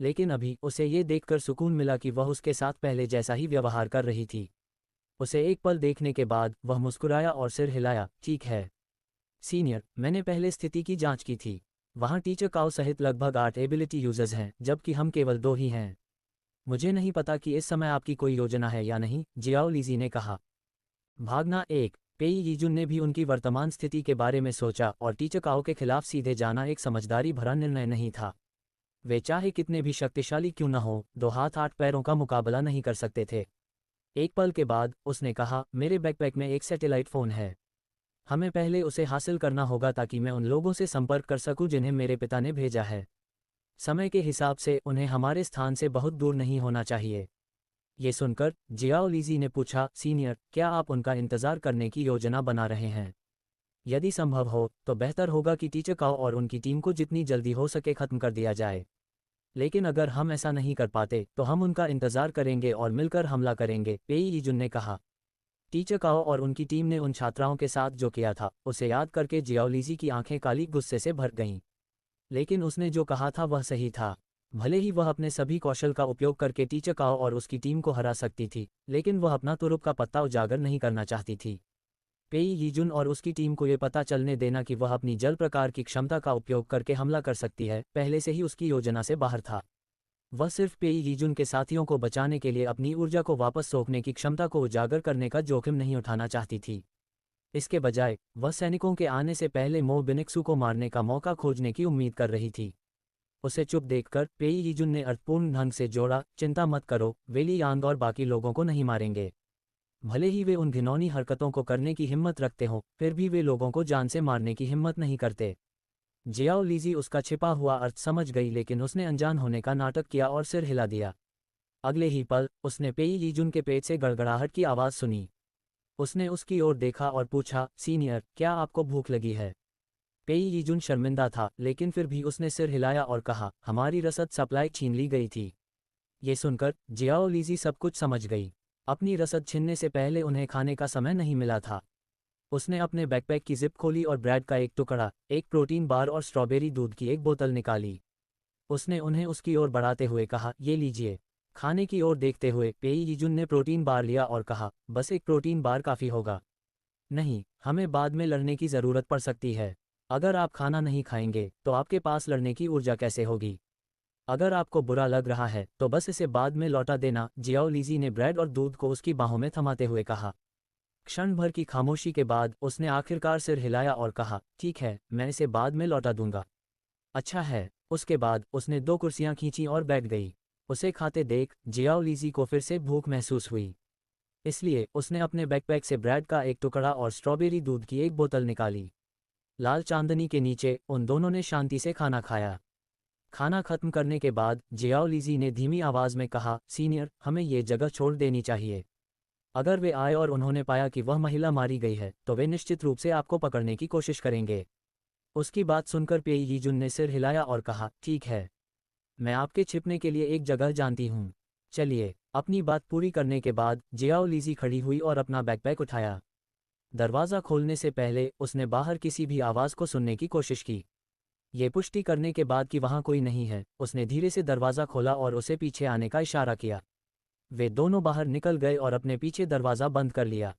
लेकिन अभी उसे ये देखकर सुकून मिला कि वह उसके साथ पहले जैसा ही व्यवहार कर रही थी। उसे एक पल देखने के बाद वह मुस्कुराया और सिर हिलाया, ठीक है सीनियर, मैंने पहले स्थिति की जांच की थी। वहाँ टीचर काओ सहित लगभग 8 एबिलिटी यूजर्स हैं, जबकि हम केवल 2 ही हैं। मुझे नहीं पता कि इस समय आपकी कोई योजना है या नहीं, जियाओ लीजी ने कहा। भागना 1। पेई यीजुन ने भी उनकी वर्तमान स्थिति के बारे में सोचा और टीचर काओ के खिलाफ सीधे जाना एक समझदारी भरा निर्णय नहीं था। वे चाहे कितने भी शक्तिशाली क्यों न हो, 2 हाथ 8 पैरों का मुकाबला नहीं कर सकते थे। एक पल के बाद उसने कहा, मेरे बैकपैक में एक सैटेलाइट फ़ोन है। हमें पहले उसे हासिल करना होगा ताकि मैं उन लोगों से संपर्क कर सकूं जिन्हें मेरे पिता ने भेजा है। समय के हिसाब से उन्हें हमारे स्थान से बहुत दूर नहीं होना चाहिए। ये सुनकर जियाओ लीजी ने पूछा, सीनियर, क्या आप उनका इंतज़ार करने की योजना बना रहे हैं? यदि संभव हो तो बेहतर होगा कि टीचर काओ और उनकी टीम को जितनी जल्दी हो सके ख़त्म कर दिया जाए। लेकिन अगर हम ऐसा नहीं कर पाते तो हम उनका इंतज़ार करेंगे और मिलकर हमला करेंगे, पेई यीजुन ने कहा। टीचर काओ और उनकी टीम ने उन छात्राओं के साथ जो किया था उसे याद करके जियाओ लीजी की आंखें काली गुस्से से भर गईं। लेकिन उसने जो कहा था वह सही था। भले ही वह अपने सभी कौशल का उपयोग करके टीचर काओ और उसकी टीम को हरा सकती थी, लेकिन वह अपना तुरुप का पत्ता उजागर नहीं करना चाहती थी। पेई यीजुन और उसकी टीम को ये पता चलने देना कि वह अपनी जल प्रकार की क्षमता का उपयोग करके हमला कर सकती है, पहले से ही उसकी योजना से बाहर था। वह सिर्फ पेई यीजुन के साथियों को बचाने के लिए अपनी ऊर्जा को वापस सोखने की क्षमता को उजागर करने का जोखिम नहीं उठाना चाहती थी। इसके बजाय वह सैनिकों के आने से पहले मो बिनिक्सू को मारने का मौका खोजने की उम्मीद कर रही थी। उसे चुप देखकर पेई यीजुन ने अर्थपूर्ण ढंग से जोड़ा, चिंता मत करो, वेली यांग और बाकी लोगों को नहीं मारेंगे। भले ही वे उन घिनौनी हरकतों को करने की हिम्मत रखते हों, फिर भी वे लोगों को जान से मारने की हिम्मत नहीं करते। जियाओ लीजी उसका छिपा हुआ अर्थ समझ गई, लेकिन उसने अनजान होने का नाटक किया और सिर हिला दिया। अगले ही पल उसने पेई यीजुन के पेट से गड़गड़ाहट की आवाज़ सुनी। उसने उसकी ओर देखा और पूछा, सीनियर, क्या आपको भूख लगी है? पेई यीजुन शर्मिंदा था, लेकिन फिर भी उसने सिर हिलाया और कहा, हमारी रसद सप्लाई छीन ली गई थी। ये सुनकर जियाओ लीजी सब कुछ समझ गई। अपनी रसद छीनने से पहले उन्हें खाने का समय नहीं मिला था। उसने अपने बैकपैक की जिप खोली और ब्रेड का एक टुकड़ा, एक प्रोटीन बार और स्ट्रॉबेरी दूध की एक बोतल निकाली। उसने उन्हें उसकी ओर बढ़ाते हुए कहा, ये लीजिए। खाने की ओर देखते हुए पेई यीजुन ने प्रोटीन बार लिया और कहा, बस एक प्रोटीन बार काफ़ी होगा। नहीं, हमें बाद में लड़ने की ज़रूरत पड़ सकती है। अगर आप खाना नहीं खाएंगे तो आपके पास लड़ने की ऊर्जा कैसे होगी? अगर आपको बुरा लग रहा है तो बस इसे बाद में लौटा देना, जियाओ लीजी ने ब्रेड और दूध को उसकी बाहों में थमाते हुए कहा। क्षण भर की खामोशी के बाद उसने आखिरकार सिर हिलाया और कहा, ठीक है, मैं इसे बाद में लौटा दूंगा। अच्छा है। उसके बाद उसने 2 कुर्सियां खींची और बैठ गई। उसे खाते देख जियाओ लीजी को फिर से भूख महसूस हुई। इसलिए उसने अपने बैकपैक से ब्रेड का एक टुकड़ा और स्ट्रॉबेरी दूध की एक बोतल निकाली। लाल चांदनी के नीचे उन दोनों ने शांति से खाना खाया। खाना खत्म करने के बाद जियाओ लीजी ने धीमी आवाज़ में कहा, सीनियर, हमें ये जगह छोड़ देनी चाहिए। अगर वे आए और उन्होंने पाया कि वह महिला मारी गई है तो वे निश्चित रूप से आपको पकड़ने की कोशिश करेंगे। उसकी बात सुनकर पेई यीजुन ने सिर हिलाया और कहा, ठीक है, मैं आपके छिपने के लिए एक जगह जानती हूँ। चलिए। अपनी बात पूरी करने के बाद जियाओ लीजी खड़ी हुई और अपना बैकपैक उठाया। दरवाज़ा खोलने से पहले उसने बाहर किसी भी आवाज़ को सुनने की कोशिश की। ये पुष्टि करने के बाद कि वहाँ कोई नहीं है, उसने धीरे से दरवाज़ा खोला और उसे पीछे आने का इशारा किया। वे दोनों बाहर निकल गए और अपने पीछे दरवाज़ा बंद कर लिया।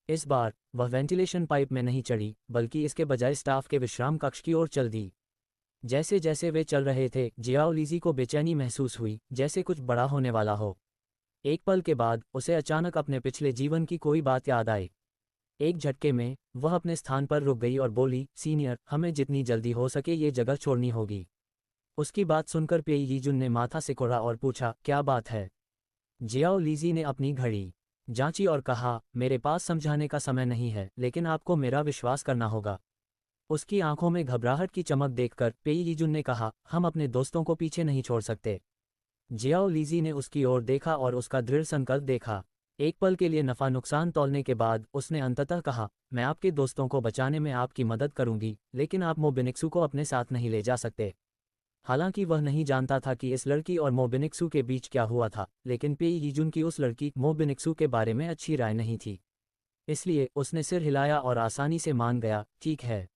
इस बार वह वेंटिलेशन पाइप में नहीं चढ़ी, बल्कि इसके बजाय स्टाफ के विश्राम कक्ष की ओर चल दी। जैसे जैसे वे चल रहे थे, जियाओ लीजी को बेचैनी महसूस हुई, जैसे कुछ बड़ा होने वाला हो। एक पल के बाद उसे अचानक अपने पिछले जीवन की कोई बात याद आई। एक झटके में वह अपने स्थान पर रुक गई और बोली, सीनियर, हमें जितनी जल्दी हो सके ये जगह छोड़नी होगी। उसकी बात सुनकर पेई यीजुन ने माथा सिकोड़ा और पूछा, क्या बात है? जियाओ लीजी ने अपनी घड़ी जांची और कहा, मेरे पास समझाने का समय नहीं है, लेकिन आपको मेरा विश्वास करना होगा। उसकी आंखों में घबराहट की चमक देखकर पेई यीजुन ने कहा, हम अपने दोस्तों को पीछे नहीं छोड़ सकते। जियाओ लीजी ने उसकी ओर देखा और उसका दृढ़ संकल्प देखा। एक पल के लिए नफा नुकसान तौलने के बाद उसने अंततः कहा, मैं आपके दोस्तों को बचाने में आपकी मदद करूंगी, लेकिन आप मोबिनिक्सू को अपने साथ नहीं ले जा सकते। हालांकि वह नहीं जानता था कि इस लड़की और मोबिनिक्सू के बीच क्या हुआ था, लेकिन पेई यीजुन की उस लड़की मोबिनिक्सू के बारे में अच्छी राय नहीं थी। इसलिए उसने सिर हिलाया और आसानी से मान गया, ठीक है।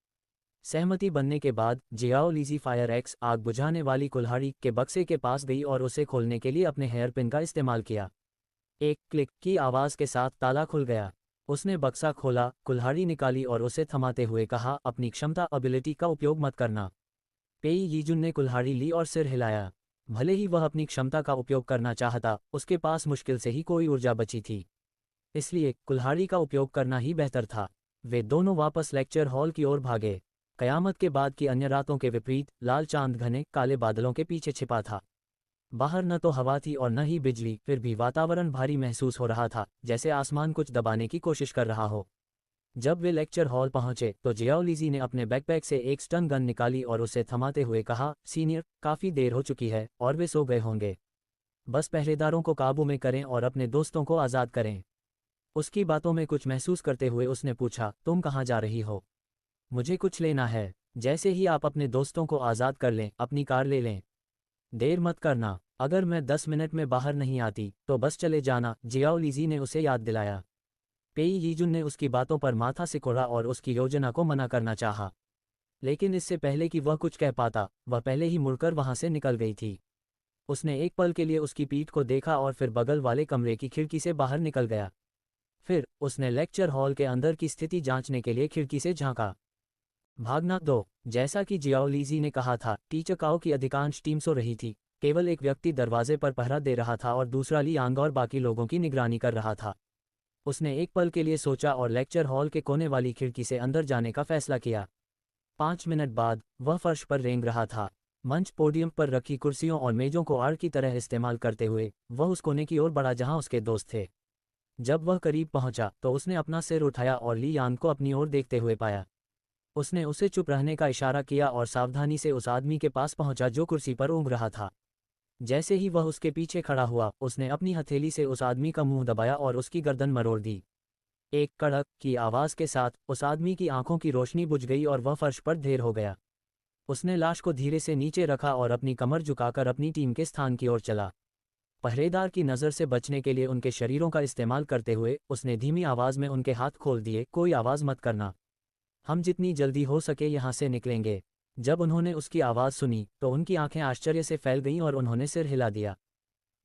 सहमति बनने के बाद जियाओ लीजी फायर एक्स आग बुझाने वाली कुल्हाड़ी के बक्से के पास गई और उसे खोलने के लिए अपने हेयर पिन का इस्तेमाल किया। एक क्लिक की आवाज़ के साथ ताला खुल गया। उसने बक्सा खोला, कुल्हाड़ी निकाली और उसे थमाते हुए कहा, अपनी क्षमता एबिलिटी का उपयोग मत करना। पेई यीजुन ने कुल्हाड़ी ली और सिर हिलाया। भले ही वह अपनी क्षमता का उपयोग करना चाहता, उसके पास मुश्किल से ही कोई ऊर्जा बची थी। इसलिए कुल्हाड़ी का उपयोग करना ही बेहतर था। वे दोनों वापस लेक्चर हॉल की ओर भागे। कयामत के बाद की अन्य रातों के विपरीत लाल चांद घने काले बादलों के पीछे छिपा था। बाहर न तो हवा थी और न ही बिजली, फिर भी वातावरण भारी महसूस हो रहा था, जैसे आसमान कुछ दबाने की कोशिश कर रहा हो। जब वे लेक्चर हॉल पहुंचे तो जियाओ लीजी ने अपने बैकपैक से एक स्टन गन निकाली और उसे थमाते हुए कहा, सीनियर, काफ़ी देर हो चुकी है और वे सो गए होंगे। बस पहरेदारों को काबू में करें और अपने दोस्तों को आज़ाद करें। उसकी बातों में कुछ महसूस करते हुए उसने पूछा, तुम कहाँ जा रही हो? मुझे कुछ लेना है। जैसे ही आप अपने दोस्तों को आज़ाद कर लें, अपनी कार ले लें। देर मत करना। अगर मैं 10 मिनट में बाहर नहीं आती तो बस चले जाना, जियाओ लीजी ने उसे याद दिलाया। पेई यीजुन ने उसकी बातों पर माथा सिकोड़ा और उसकी योजना को मना करना चाहा। लेकिन इससे पहले कि वह कुछ कह पाता, वह पहले ही मुड़कर वहां से निकल गई थी। उसने एक पल के लिए उसकी पीठ को देखा और फिर बगल वाले कमरे की खिड़की से बाहर निकल गया। फिर उसने लेक्चर हॉल के अंदर की स्थिति जांचने के लिए खिड़की से झांका। भागना दो। जैसा कि जियाओ लीजी ने कहा था, टीचर काओ की अधिकांश टीम सो रही थी। केवल एक व्यक्ति दरवाजे पर पहरा दे रहा था और दूसरा ली यांग और बाकी लोगों की निगरानी कर रहा था। उसने एक पल के लिए सोचा और लेक्चर हॉल के कोने वाली खिड़की से अंदर जाने का फैसला किया। 5 मिनट बाद वह फर्श पर रेंग रहा था। मंच पोडियम पर रखी कुर्सियों और मेजों को आड़ की तरह इस्तेमाल करते हुए वह उस कोने की ओर बढ़ा जहां उसके दोस्त थे। जब वह करीब पहुंचा तो उसने अपना सिर उठाया और ली यांग को अपनी ओर देखते हुए पाया। उसने उसे चुप रहने का इशारा किया और सावधानी से उस आदमी के पास पहुंचा जो कुर्सी पर ऊँघ रहा था। जैसे ही वह उसके पीछे खड़ा हुआ, उसने अपनी हथेली से उस आदमी का मुंह दबाया और उसकी गर्दन मरोड़ दी। एक कड़क की आवाज़ के साथ उस आदमी की आंखों की रोशनी बुझ गई और वह फर्श पर ढेर हो गया। उसने लाश को धीरे से नीचे रखा और अपनी कमर झुकाकर अपनी टीम के स्थान की ओर चला। पहरेदार की नज़र से बचने के लिए उनके शरीरों का इस्तेमाल करते हुए उसने धीमी आवाज़ में उनके हाथ खोल दिए, कोई आवाज़ मत करना। हम जितनी जल्दी हो सके यहाँ से निकलेंगे। जब उन्होंने उसकी आवाज़ सुनी तो उनकी आंखें आश्चर्य से फैल गईं और उन्होंने सिर हिला दिया।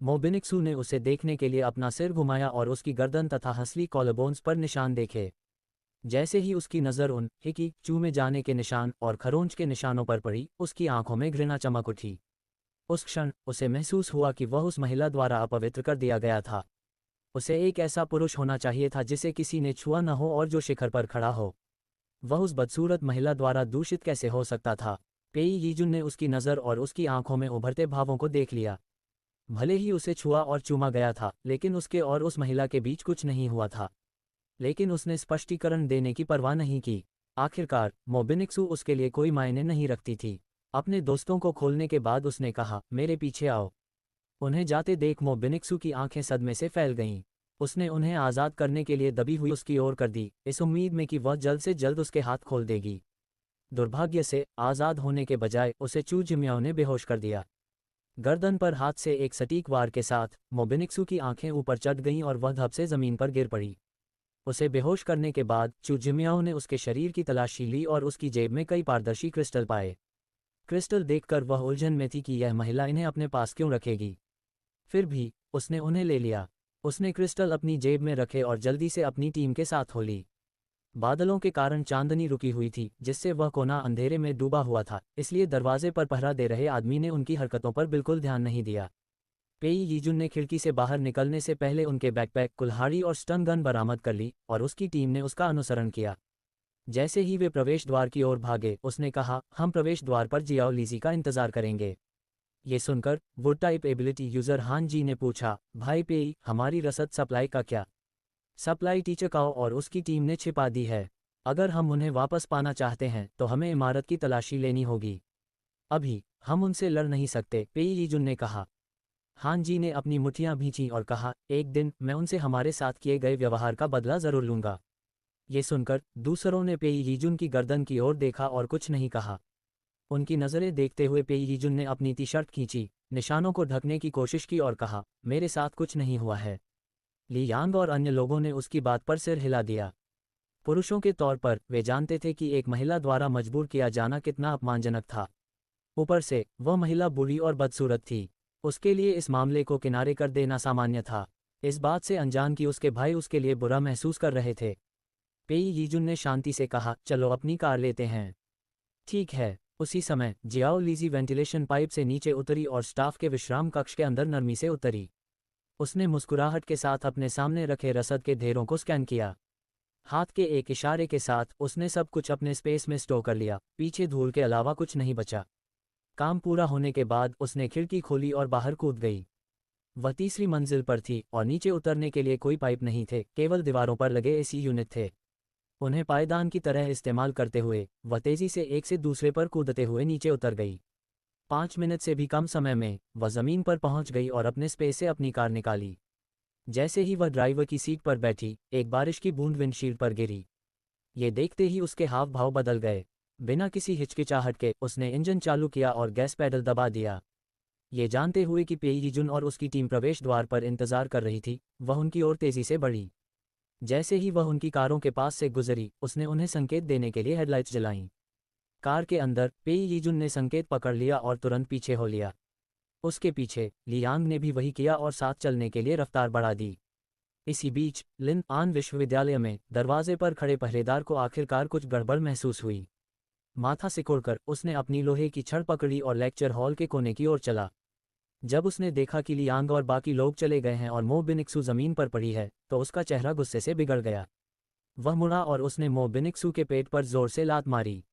मोबिनिक्सू ने उसे देखने के लिए अपना सिर घुमाया और उसकी गर्दन तथा हंसली कॉलरबोन्स पर निशान देखे। जैसे ही उसकी नज़र उन हिकी चूमे जाने के निशान और खरोंच के निशानों पर पड़ी, उसकी आंखों में घृणा चमक उठी। उस क्षण उसे महसूस हुआ कि वह उस महिला द्वारा अपवित्र कर दिया गया था। उसे एक ऐसा पुरुष होना चाहिए था जिसे किसी ने छुआ न हो और जो शिखर पर खड़ा हो। वह उस बदसूरत महिला द्वारा दूषित कैसे हो सकता था? पेई यीजुन ने उसकी नज़र और उसकी आंखों में उभरते भावों को देख लिया। भले ही उसे छुआ और चूमा गया था, लेकिन उसके और उस महिला के बीच कुछ नहीं हुआ था। लेकिन उसने स्पष्टीकरण देने की परवाह नहीं की। आखिरकार मोबिनिक्सू उसके लिए कोई मायने नहीं रखती थी। अपने दोस्तों को खोलने के बाद उसने कहा, मेरे पीछे आओ। उन्हें जाते देख मोबिनिक्सू की आंखें सदमे से फैल गईं। उसने उन्हें आज़ाद करने के लिए दबी हुई उसकी ओर कर दी, इस उम्मीद में कि वह जल्द से जल्द उसके हाथ खोल देगी। दुर्भाग्य से आज़ाद होने के बजाय उसे चू जिमियाओ ने बेहोश कर दिया। गर्दन पर हाथ से एक सटीक वार के साथ मोबिनिक्सू की आंखें ऊपर चढ़ गईं और वह धप से जमीन पर गिर पड़ी। उसे बेहोश करने के बाद चू जिमियाओ ने उसके शरीर की तलाशी ली और उसकी जेब में कई पारदर्शी क्रिस्टल पाए। क्रिस्टल देखकर वह उलझन में थी कि यह महिला इन्हें अपने पास क्यों रखेगी। फिर भी उसने उन्हें ले लिया। उसने क्रिस्टल अपनी जेब में रखे और जल्दी से अपनी टीम के साथ हो ली। बादलों के कारण चांदनी रुकी हुई थी, जिससे वह कोना अंधेरे में डूबा हुआ था, इसलिए दरवाजे पर पहरा दे रहे आदमी ने उनकी हरकतों पर बिल्कुल ध्यान नहीं दिया। पेई यीजुन ने खिड़की से बाहर निकलने से पहले उनके बैकपैक, कुल्हाड़ी और स्टन गन बरामद कर ली और उसकी टीम ने उसका अनुसरण किया। जैसे ही वे प्रवेश द्वार की ओर भागे, उसने कहा, हम प्रवेश द्वार पर जियाओ लीजी का इंतजार करेंगे। ये सुनकर वुड टाइप एबिलिटी यूजर हान जी ने पूछा, भाई पेई, हमारी रसद सप्लाई का क्या? सप्लाई टीचकाओ और उसकी टीम ने छिपा दी है। अगर हम उन्हें वापस पाना चाहते हैं तो हमें इमारत की तलाशी लेनी होगी। अभी हम उनसे लड़ नहीं सकते, पेई यीजुन ने कहा। हान जी ने अपनी मुट्ठियां भींची और कहा, एक दिन मैं उनसे हमारे साथ किए गए व्यवहार का बदला जरूर लूंगा। ये सुनकर दूसरों ने पेई यीजुन की गर्दन की ओर देखा और कुछ नहीं कहा। उनकी नज़रें देखते हुए पेई यीजुन ने अपनी टी शर्ट खींची, निशानों को ढकने की कोशिश की और कहा, मेरे साथ कुछ नहीं हुआ है। ली यांग और अन्य लोगों ने उसकी बात पर सिर हिला दिया। पुरुषों के तौर पर वे जानते थे कि एक महिला द्वारा मजबूर किया जाना कितना अपमानजनक था। ऊपर से वह महिला बुरी और बदसूरत थी। उसके लिए इस मामले को किनारे कर देना सामान्य था, इस बात से अनजान कि उसके भाई उसके लिए बुरा महसूस कर रहे थे। पेई यीजुन ने शांति से कहा, चलो अपनी कार लेते हैं। ठीक है। उसी समय जियाओ लीजी वेंटिलेशन पाइप से नीचे उतरी और स्टाफ के विश्राम कक्ष के अंदर नरमी से उतरी। उसने मुस्कुराहट के साथ अपने सामने रखे रसद के ढेरों को स्कैन किया। हाथ के एक इशारे के साथ उसने सब कुछ अपने स्पेस में स्टोर कर लिया, पीछे धूल के अलावा कुछ नहीं बचा। काम पूरा होने के बाद उसने खिड़की खोली और बाहर कूद गई। वह तीसरी मंजिल पर थी और नीचे उतरने के लिए कोई पाइप नहीं थे, केवल दीवारों पर लगे एसी यूनिट थे। उन्हें पायदान की तरह इस्तेमाल करते हुए वह तेजी से एक से दूसरे पर कूदते हुए नीचे उतर गई। 5 मिनट से भी कम समय में वह जमीन पर पहुंच गई और अपने स्पेस से अपनी कार निकाली। जैसे ही वह ड्राइवर की सीट पर बैठी, एक बारिश की बूंद विंडशील्ड पर गिरी। ये देखते ही उसके हाव भाव बदल गए। बिना किसी हिचकिचाहट के उसने इंजन चालू किया और गैस पैडल दबा दिया। ये जानते हुए कि पेई यीजुन और उसकी टीम प्रवेश द्वार पर इंतजार कर रही थी, वह उनकी ओर तेजी से बढ़ी। जैसे ही वह उनकी कारों के पास से गुजरी, उसने उन्हें संकेत देने के लिए हेडलाइट्स जलाईं। कार के अंदर पेई यीजुन ने संकेत पकड़ लिया और तुरंत पीछे हो लिया। उसके पीछे लियांग ने भी वही किया और साथ चलने के लिए रफ्तार बढ़ा दी। इसी बीच लिन आन विश्वविद्यालय में दरवाजे पर खड़े पहरेदार को आखिरकार कुछ गड़बड़ महसूस हुई। माथा सिकोड़कर उसने अपनी लोहे की छड़ पकड़ी और लेक्चर हॉल के कोने की ओर चला। जब उसने देखा कि लियांग और बाकी लोग चले गए हैं और मो बिनिक्सू जमीन पर पड़ी है, तो उसका चेहरा गुस्से से बिगड़ गया। वह मुड़ा और उसने मो बिनिक्सू के पेट पर जोर से लात मारी।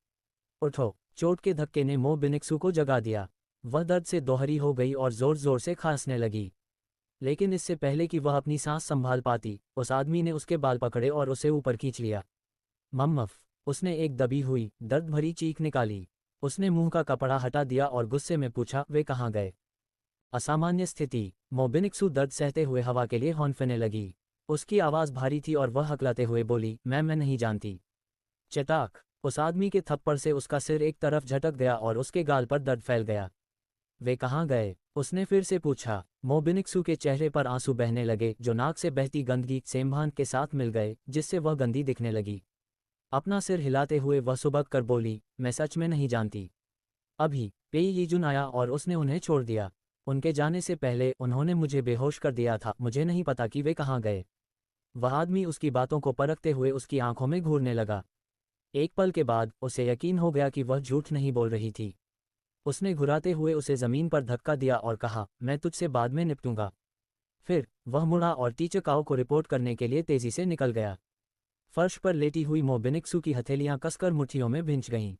उठो! चोट के धक्के ने मो बिनिक्सू को जगा दिया। वह दर्द से दोहरी हो गई और जोर जोर से खांसने लगी। लेकिन इससे पहले कि वह अपनी सांस संभाल पाती, उस आदमी ने उसके बाल पकड़े और उसे ऊपर खींच लिया। मम्मफ! उसने एक दबी हुई, दर्द भरी चीख निकाली। उसने मुंह का कपड़ा हटा दिया और गुस्से में पूछा, वे कहाँ गए? असामान्य स्थिति। मो बिनिक्सू दर्द सहते हुए हवा के लिए हौंफने लगी। उसकी आवाज़ भारी थी और वह हकलाते हुए बोली, मैं नहीं जानती। चटाक! उस आदमी के थप्पड़ से उसका सिर एक तरफ झटक गया और उसके गाल पर दर्द फैल गया। वे कहाँ गए? उसने फिर से पूछा। मो बिनिक्सू के चेहरे पर आंसू बहने लगे, जो नाक से बहती गंदगी सेमभान के साथ मिल गए, जिससे वह गंदी दिखने लगी। अपना सिर हिलाते हुए वह सुबक कर बोली, मैं सच में नहीं जानती। अभी पेई यीजुन आया और उसने उन्हें छोड़ दिया। उनके जाने से पहले उन्होंने मुझे बेहोश कर दिया था, मुझे नहीं पता कि वे कहाँ गए। वह आदमी उसकी बातों को परखते हुए उसकी आंखों में घूरने लगा। एक पल के बाद उसे यकीन हो गया कि वह झूठ नहीं बोल रही थी। उसने घुराते हुए उसे जमीन पर धक्का दिया और कहा, मैं तुझसे बाद में निपटूंगा। फिर वह मुड़ा और टीचकाओ को रिपोर्ट करने के लिए तेजी से निकल गया। फर्श पर लेटी हुई मो बिनिक्सू की हथेलियां कसकर मुट्ठियों में भिंच गईं।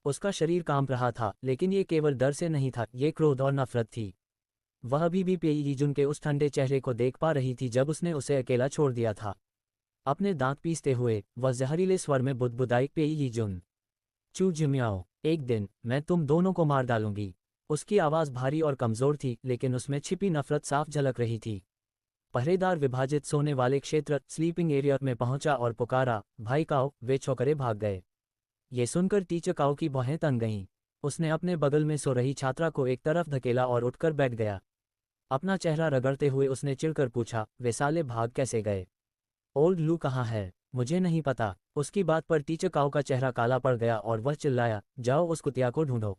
उसका शरीर कांप रहा था, लेकिन ये केवल डर से नहीं था, ये क्रोध और नफरत थी। वह अभी भी पेई यीजुन के उस ठंडे चेहरे को देख पा रही थी जब उसने उसे अकेला छोड़ दिया था। अपने दांत पीसते हुए वह जहरीले स्वर में बुदबुदाई, पेई यीजुन, चू जिमियाओ, एक दिन मैं तुम दोनों को मार डालूंगी। उसकी आवाज़ भारी और कमज़ोर थी, लेकिन उसमें छिपी नफरत साफ झलक रही थी। पहरेदार विभाजित सोने वाले क्षेत्र स्लीपिंग एरिया में पहुंचा और पुकारा, भाई काओ! वे छोकरे भाग गए। ये सुनकर टीचर काओ की भौहें तन गईं। उसने अपने बगल में सो रही छात्रा को एक तरफ धकेला और उठकर बैठ गया। अपना चेहरा रगड़ते हुए उसने चिढ़कर पूछा, वे साले भाग कैसे गए? ओल्ड लू कहाँ है? मुझे नहीं पता। उसकी बात पर टीचर काओ का चेहरा काला पड़ गया और वह चिल्लाया, जाओ उस कुतिया को ढूंढो।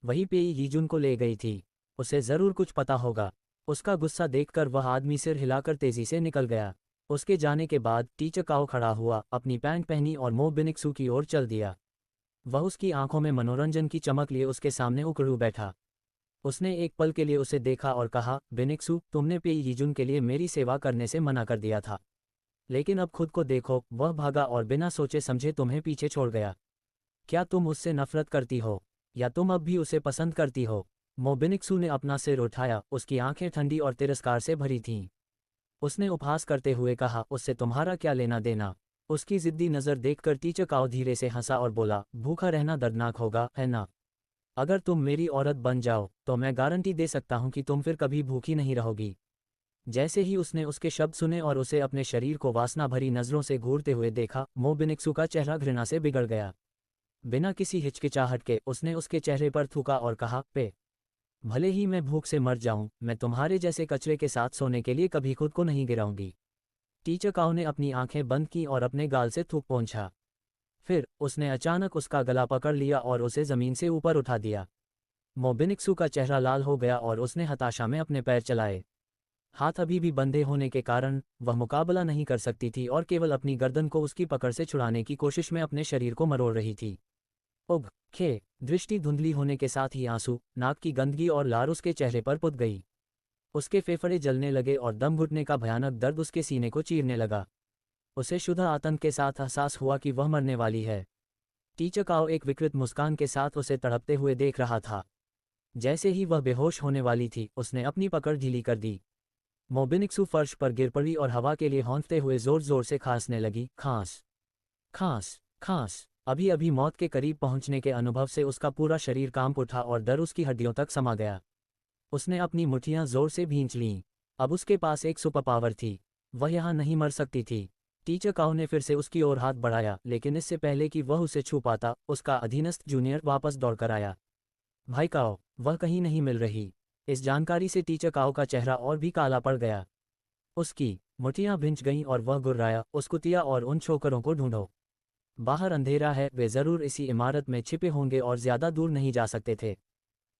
वही पेई यीजुन को ले गई थी। उसे जरूर कुछ पता होगा। उसका गुस्सा देखकर वह आदमी सिर हिलाकर तेजी से निकल गया। उसके जाने के बाद टीचर काओ खड़ा हुआ, अपनी पैंट पहनी और मो बिनिक्सू की ओर चल दिया। वह उसकी आंखों में मनोरंजन की चमक लिए उसके सामने उकड़ू बैठा। उसने एक पल के लिए उसे देखा और कहा, बिनिक्सू, तुमने पेई यीजुन के लिए मेरी सेवा करने से मना कर दिया था, लेकिन अब खुद को देखो। वह भागा और बिना सोचे समझे तुम्हें पीछे छोड़ गया। क्या तुम उससे नफरत करती हो, या तुम अब भी उसे पसंद करती हो? मोबिनिक्सू ने अपना सिर उठाया, उसकी आंखें ठंडी और तिरस्कार से भरी थीं। उसने उपहास करते हुए कहा, उससे तुम्हारा क्या लेना देना? उसकी जिद्दी नज़र देखकर टीचर काओ धीरे से हंसा और बोला, भूखा रहना दर्दनाक होगा, है ना? अगर तुम मेरी औरत बन जाओ तो मैं गारंटी दे सकता हूं कि तुम फिर कभी भूखी नहीं रहोगी। जैसे ही उसने उसके शब्द सुने और उसे अपने शरीर को वासना भरी नज़रों से घूरते हुए देखा, मोबिनिक्सू का चेहरा घृणा से बिगड़ गया। बिना किसी हिचकिचाहट के उसने उसके चेहरे पर थूका और कहा, पे भले ही मैं भूख से मर जाऊं, मैं तुम्हारे जैसे कचरे के साथ सोने के लिए कभी खुद को नहीं गिराऊंगी। टीचर काओ ने अपनी आंखें बंद की और अपने गाल से थूक पोंछा। फिर उसने अचानक उसका गला पकड़ लिया और उसे जमीन से ऊपर उठा दिया। मोबिनिक्सू का चेहरा लाल हो गया और उसने हताशा में अपने पैर चलाए। हाथ अभी भी बंधे होने के कारण वह मुकाबला नहीं कर सकती थी और केवल अपनी गर्दन को उसकी पकड़ से छुड़ाने की कोशिश में अपने शरीर को मरोड़ रही थी। उग खे दृष्टि धुंधली होने के साथ ही आंसू, नाक की गंदगी और लार उसके चेहरे पर पुत गई। उसके फेफड़े जलने लगे और दम घुटने का भयानक दर्द उसके सीने को चीरने लगा। उसे शुद्ध आतंक के साथ एहसास हुआ कि वह मरने वाली है। टीचर काओ एक विकृत मुस्कान के साथ उसे तड़पते हुए देख रहा था। जैसे ही वह बेहोश होने वाली थी, उसने अपनी पकड़ ढीली कर दी। मोबिनिक्सू फर्श पर गिर पड़ी और हवा के लिए हौंफते हुए जोर जोर से खांसने लगी। खांस खांस खांस। अभी अभी मौत के करीब पहुंचने के अनुभव से उसका पूरा शरीर कांप उठा और डर उसकी हड्डियों तक समा गया। उसने अपनी मुट्ठियां जोर से भींच लीं। अब उसके पास एक सुपर पावर थी। वह यहाँ नहीं मर सकती थी। टीचर काओ ने फिर से उसकी ओर हाथ बढ़ाया, लेकिन इससे पहले कि वह उसे छू पाता, उसका अधीनस्थ जूनियर वापस दौड़कर आया। भाई काओ, वह कहीं नहीं मिल रही। इस जानकारी से टीचर काओ का चेहरा और भी काला पड़ गया। उसकी मुट्ठियां भिंच गईं और वह गुर्राया, उस कुतिया और उन छोकरों को ढूंढो। बाहर अंधेरा है, वे जरूर इसी इमारत में छिपे होंगे और ज्यादा दूर नहीं जा सकते थे।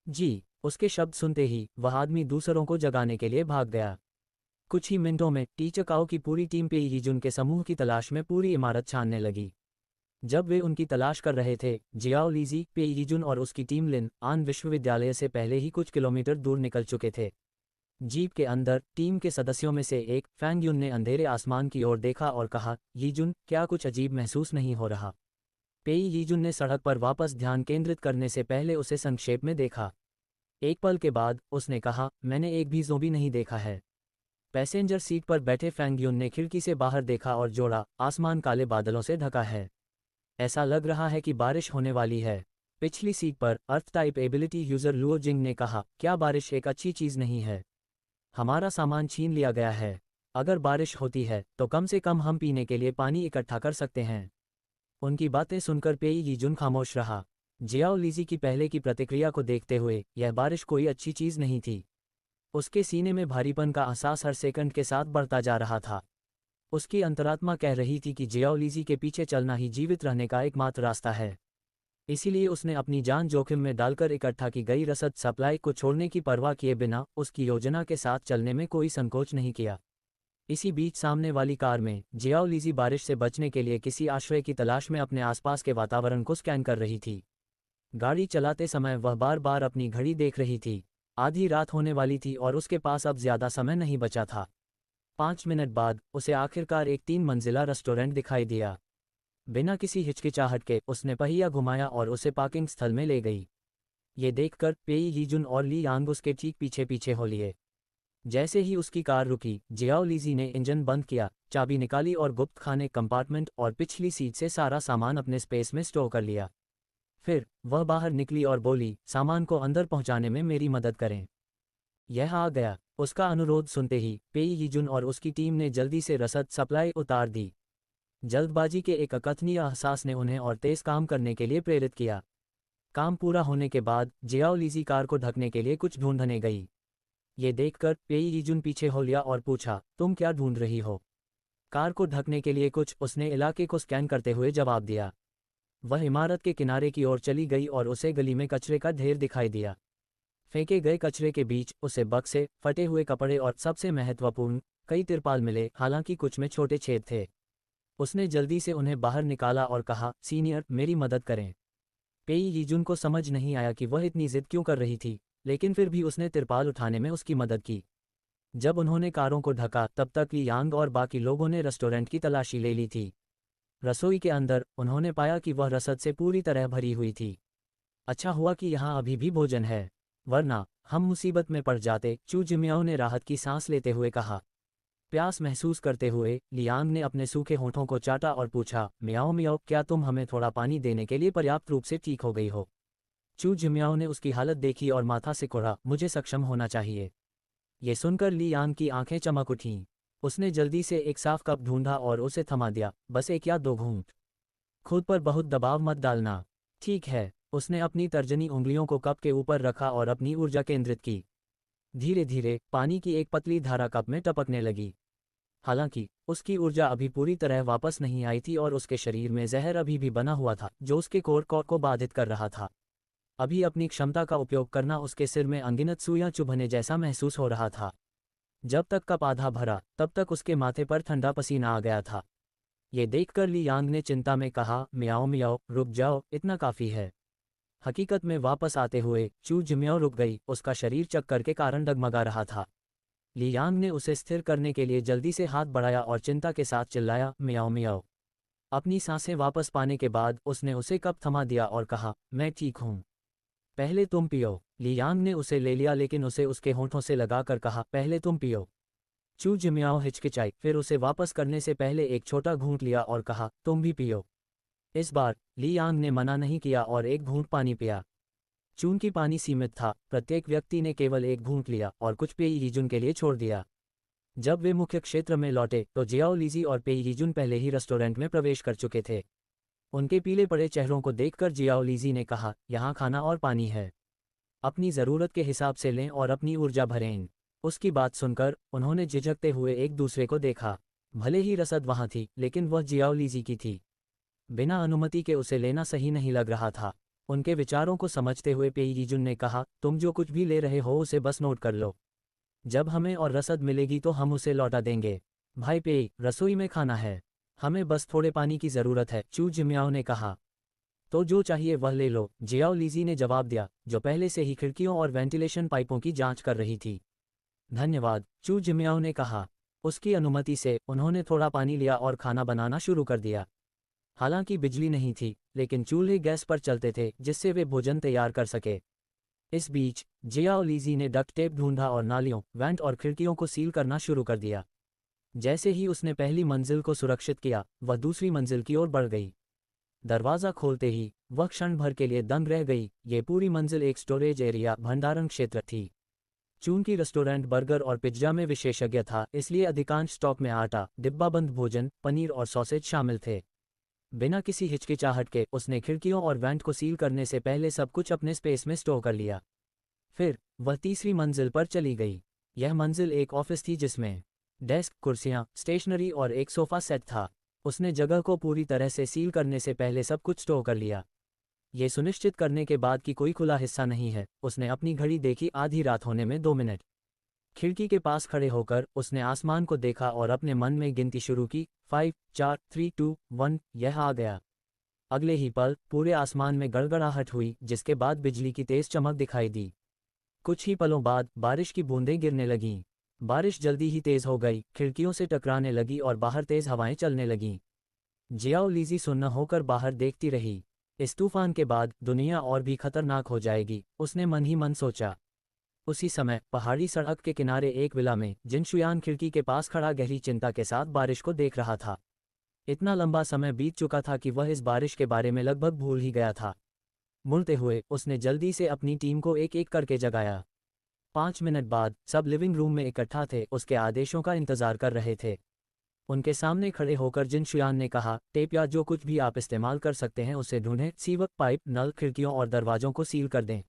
जी। उसके शब्द सुनते ही वह आदमी दूसरों को जगाने के लिए भाग गया। कुछ ही मिनटों में टीचर काओ की पूरी टीम पेई यीजुन के समूह की तलाश में पूरी इमारत छानने लगी। जब वे उनकी तलाश कर रहे थे, जियाओ लीजी, पेई यीजुन और उसकी टीम लिन आन विश्वविद्यालय से पहले ही कुछ किलोमीटर दूर निकल चुके थे। जीप के अंदर टीम के सदस्यों में से एक, फैंग युन, ने अंधेरे आसमान की ओर देखा और कहा, यीजुन, क्या कुछ अजीब महसूस नहीं हो रहा? पेई यीजुन ने सड़क पर वापस ध्यान केंद्रित करने से पहले उसे संक्षेप में देखा। एक पल के बाद उसने कहा, मैंने एक भी ज़ोंबी नहीं देखा है। पैसेंजर सीट पर बैठे फैंग युन ने खिड़की से बाहर देखा और जोड़ा, आसमान काले बादलों से ढका है। ऐसा लग रहा है कि बारिश होने वाली है। पिछली सीट पर अर्थ टाइप एबिलिटी यूजर लुओ जिंग ने कहा, क्या बारिश एक अच्छी चीज़ नहीं है? हमारा सामान छीन लिया गया है। अगर बारिश होती है तो कम से कम हम पीने के लिए पानी इकट्ठा कर सकते हैं। उनकी बातें सुनकर पेई यीजुन खामोश रहा। जियाओ लीजी की पहले की प्रतिक्रिया को देखते हुए यह बारिश कोई अच्छी चीज़ नहीं थी। उसके सीने में भारीपन का एहसास हर सेकंड के साथ बढ़ता जा रहा था। उसकी अंतरात्मा कह रही थी कि जियाओ लीजी के पीछे चलना ही जीवित रहने का एकमात्र रास्ता है। इसीलिए उसने अपनी जान जोखिम में डालकर इकट्ठा की गई रसद सप्लाई को छोड़ने की परवाह किए बिना उसकी योजना के साथ चलने में कोई संकोच नहीं किया। इसी बीच सामने वाली कार में जियाओ लीजी बारिश से बचने के लिए किसी आश्रय की तलाश में अपने आसपास के वातावरण को स्कैन कर रही थी। गाड़ी चलाते समय वह बार बार अपनी घड़ी देख रही थी। आधी रात होने वाली थी और उसके पास अब ज्यादा समय नहीं बचा था। 5 मिनट बाद उसे आखिरकार एक 3 मंजिला रेस्टोरेंट दिखाई दिया। बिना किसी हिचकिचाहट के उसने पहिया घुमाया और उसे पार्किंग स्थल में ले गई। ये देखकर पेई यीजुन और ली यांग उसके ठीक पीछे पीछे हो लिए। जैसे ही उसकी कार रुकी, जियाओ लीजी ने इंजन बंद किया, चाबी निकाली और गुप्त खाने कंपार्टमेंट और पिछली सीट से सारा सामान अपने स्पेस में स्टोर कर लिया। फिर वह बाहर निकली और बोली, सामान को अंदर पहुंचाने में मेरी मदद करें। यह आ गया। उसका अनुरोध सुनते ही पेई यीजुन और उसकी टीम ने जल्दी से रसद सप्लाई उतार दी। जल्दबाजी के एक अकथनीय एहसास ने उन्हें और तेज काम करने के लिए प्रेरित किया। काम पूरा होने के बाद जियाओ लीजी कार को ढकने के लिए कुछ ढूंढने गई। ये देखकर पेई यीजुन पीछे हो लिया और पूछा, तुम क्या ढूंढ रही हो? कार को ढकने के लिए कुछ, उसने इलाके को स्कैन करते हुए जवाब दिया। वह इमारत के किनारे की ओर चली गई और उसे गली में कचरे का ढेर दिखाई दिया। फेंके गए कचरे के बीच उसे बक्से, फटे हुए कपड़े और सबसे महत्वपूर्ण, कई तिरपाल मिले, हालांकि कुछ में छोटे छेद थे। उसने जल्दी से उन्हें बाहर निकाला और कहा, सीनियर, मेरी मदद करें। पेई यीजुन को समझ नहीं आया कि वह इतनी जिद क्यों कर रही थी, लेकिन फिर भी उसने तिरपाल उठाने में उसकी मदद की। जब उन्होंने कारों को ढका तब तक ली यांग और बाकी लोगों ने रेस्टोरेंट की तलाशी ले ली थी। रसोई के अंदर उन्होंने पाया कि वह रसद से पूरी तरह भरी हुई थी। अच्छा हुआ कि यहाँ अभी भी भोजन है, वरना हम मुसीबत में पड़ जाते, चू जिमियाओ ने राहत की सांस लेते हुए कहा। प्यास महसूस करते हुए लियांग ने अपने सूखे होठों को चाटा और पूछा, मियाओ मियाओ, क्या तुम हमें थोड़ा पानी देने के लिए पर्याप्त रूप से ठीक हो गई हो? चू जिमियाओ ने उसकी हालत देखी और माथा सिकुड़ा, मुझे सक्षम होना चाहिए। ये सुनकर लियांग की आंखें चमक उठीं। उसने जल्दी से एक साफ कप ढूंढा और उसे थमा दिया, बस एक या दो घूंट। खुद पर बहुत दबाव मत डालना। ठीक है। उसने अपनी तर्जनी उंगलियों को कप के ऊपर रखा और अपनी ऊर्जा केंद्रित की। धीरे धीरे पानी की एक पतली धारा कप में टपकने लगी। हालांकि उसकी ऊर्जा अभी पूरी तरह वापस नहीं आई थी और उसके शरीर में जहर अभी भी बना हुआ था, जो उसके कोर को बाधित कर रहा था। अभी अपनी क्षमता का उपयोग करना उसके सिर में अनगिनत सुइयां चुभने जैसा महसूस हो रहा था। जब तक कप आधा भरा तब तक उसके माथे पर ठंडा पसीना आ गया था। ये देखकर ली यांग ने चिंता में कहा, मियाओ मियाओ, रुक जाओ, इतना काफी है। हकीकत में वापस आते हुए चू जिमियाओ रुक गई, उसका शरीर चक्कर के कारण डगमगा रहा था। ली यांग ने उसे स्थिर करने के लिए जल्दी से हाथ बढ़ाया और चिंता के साथ चिल्लाया, मियाओ मियाओ। अपनी सांसें वापस पाने के बाद उसने उसे कप थमा दिया और कहा, मैं ठीक हूँ। पहले तुम पियो। ली यांग ने उसे ले लिया लेकिन उसे उसके होठों से लगाकर कहा, पहले तुम पियो। चू जिमियाओ हिचकिचाई, फिर उसे वापस करने से पहले एक छोटा घूंट लिया और कहा, तुम भी पियो। इस बार ली यांग ने मना नहीं किया और एक घूंट पानी पिया। चूंकि पानी सीमित था, प्रत्येक व्यक्ति ने केवल एक घूंट लिया और कुछ पेई यीजुन के लिए छोड़ दिया। जब वे मुख्य क्षेत्र में लौटे तो जियाओ लीजी और पेई यीजुन पहले ही रेस्टोरेंट में प्रवेश कर चुके थे। उनके पीले पड़े चेहरों को देखकर जियाओ लीजी ने कहा, यहाँ खाना और पानी है। अपनी ज़रूरत के हिसाब से लें और अपनी ऊर्जा भरें। उसकी बात सुनकर उन्होंने झिझकते हुए एक दूसरे को देखा। भले ही रसद वहाँ थी, लेकिन वह जियाओ लीजी की थी। बिना अनुमति के उसे लेना सही नहीं लग रहा था। उनके विचारों को समझते हुए पेई यीजुन ने कहा, तुम जो कुछ भी ले रहे हो उसे बस नोट कर लो। जब हमें और रसद मिलेगी तो हम उसे लौटा देंगे। भाई पेई, रसोई में खाना है, हमें बस थोड़े पानी की ज़रूरत है, चू जिमियाओ ने कहा। तो जो चाहिए वह ले लो, जियाओ लीजी ने जवाब दिया, जो पहले से ही खिड़कियों और वेंटिलेशन पाइपों की जांच कर रही थी। धन्यवाद, चू जिमियाओ ने कहा। उसकी अनुमति से उन्होंने थोड़ा पानी लिया और खाना बनाना शुरू कर दिया। हालांकि बिजली नहीं थी, लेकिन चूल्हे गैस पर चलते थे जिससे वे भोजन तैयार कर सके। इस बीच जियाओ लीजी ने डक्ट टेप ढूंढा और नालियों, वेंट और खिड़कियों को सील करना शुरू कर दिया। जैसे ही उसने पहली मंजिल को सुरक्षित किया, वह दूसरी मंजिल की ओर बढ़ गई। दरवाज़ा खोलते ही वह क्षण भर के लिए दंग रह गई। ये पूरी मंजिल एक स्टोरेज एरिया, भंडारण क्षेत्र थी। चूंकि रेस्टोरेंट बर्गर और पिज्जा में विशेषज्ञ था, इसलिए अधिकांश स्टॉक में आटा, डिब्बाबंद भोजन, पनीर और सॉसेज शामिल थे। बिना किसी हिचकिचाहट के उसने खिड़कियों और वेंट को सील करने से पहले सब कुछ अपने स्पेस में स्टोर कर लिया। फिर वह तीसरी मंजिल पर चली गई। यह मंजिल एक ऑफिस थी जिसमें डेस्क, कुर्सियां, स्टेशनरी और एक सोफा सेट था। उसने जगह को पूरी तरह से सील करने से पहले सब कुछ स्टोर कर लिया। ये सुनिश्चित करने के बाद कि कोई खुला हिस्सा नहीं है, उसने अपनी घड़ी देखी, आधी रात होने में 2 मिनट। खिड़की के पास खड़े होकर उसने आसमान को देखा और अपने मन में गिनती शुरू की, 5, 4, 3, 2, 1। यह आ गया। अगले ही पल पूरे आसमान में गड़गड़ाहट हुई, जिसके बाद बिजली की तेज चमक दिखाई दी। कुछ ही पलों बाद बारिश की बूंदें गिरने लगीं। बारिश जल्दी ही तेज हो गई, खिड़कियों से टकराने लगी और बाहर तेज हवाएं चलने लगीं। जियाओ लीजी सुन्न होकर बाहर देखती रही। इस तूफान के बाद दुनिया और भी खतरनाक हो जाएगी, उसने मन ही मन सोचा। उसी समय पहाड़ी सड़क के किनारे एक विला में जिनशुयान खिड़की के पास खड़ा गहरी चिंता के साथ बारिश को देख रहा था। इतना लंबा समय बीत चुका था कि वह इस बारिश के बारे में लगभग भूल ही गया था। मुड़ते हुए उसने जल्दी से अपनी टीम को एक एक करके जगाया। 5 मिनट बाद सब लिविंग रूम में इकट्ठा थे, उसके आदेशों का इंतजार कर रहे थे। उनके सामने खड़े होकर जिन शुयान ने कहा, टेप या जो कुछ भी आप इस्तेमाल कर सकते हैं उसे ढूंढें, सीवक, पाइप, नल, खिड़कियों और दरवाजों को सील कर दें।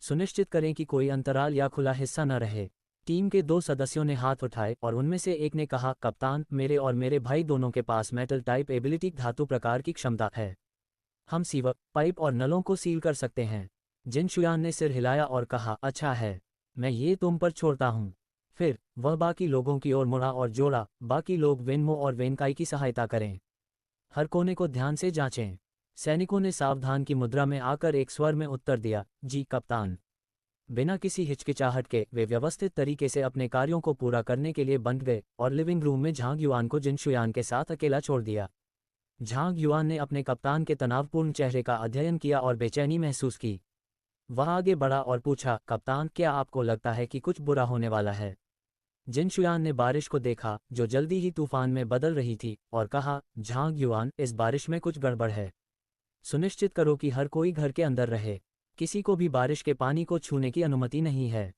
सुनिश्चित करें कि कोई अंतराल या खुला हिस्सा न रहे। टीम के 2 सदस्यों ने हाथ उठाए और उनमें से एक ने कहा, कप्तान, मेरे और मेरे भाई दोनों के पास मेटल टाइप एबिलिटी धातु प्रकार की क्षमता है। हम सीवक, पाइप और नलों को सील कर सकते हैं। जिन शुयान ने सिर हिलाया और कहा, अच्छा है, मैं ये तुम पर छोड़ता हूँ। फिर वह बाकी लोगों की ओर मुड़ा और जोड़ा, बाकी लोग वेनमो और वेनकाई की सहायता करें। हर कोने को ध्यान से जांचें। सैनिकों ने सावधान की मुद्रा में आकर एक स्वर में उत्तर दिया, जी कप्तान। बिना किसी हिचकिचाहट के वे व्यवस्थित तरीके से अपने कार्यों को पूरा करने के लिए बंध गए और लिविंग रूम में झांग युआन को जिन शुयान के साथ अकेला छोड़ दिया। झांग युआन ने अपने कप्तान के तनावपूर्ण चेहरे का अध्ययन किया और बेचैनी महसूस की। वह आगे बढ़ा और पूछा, कप्तान, क्या आपको लगता है कि कुछ बुरा होने वाला है? जिन शुयान ने बारिश को देखा, जो जल्दी ही तूफान में बदल रही थी, और कहा, झांग युआन, इस बारिश में कुछ गड़बड़ है। सुनिश्चित करो कि हर कोई घर के अंदर रहे। किसी को भी बारिश के पानी को छूने की अनुमति नहीं है।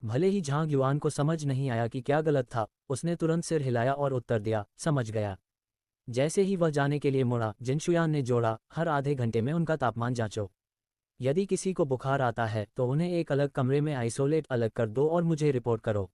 भले ही झांग युआन को समझ नहीं आया कि क्या गलत था, उसने तुरंत सिर हिलाया और उत्तर दिया, समझ गया। जैसे ही वह जाने के लिए मुड़ा, जिन शुयान ने जोड़ा, हर आधे घंटे में उनका तापमान जांचो। यदि किसी को बुखार आता है तो उन्हें एक अलग कमरे में आइसोलेट अलग कर दो और मुझे रिपोर्ट करो।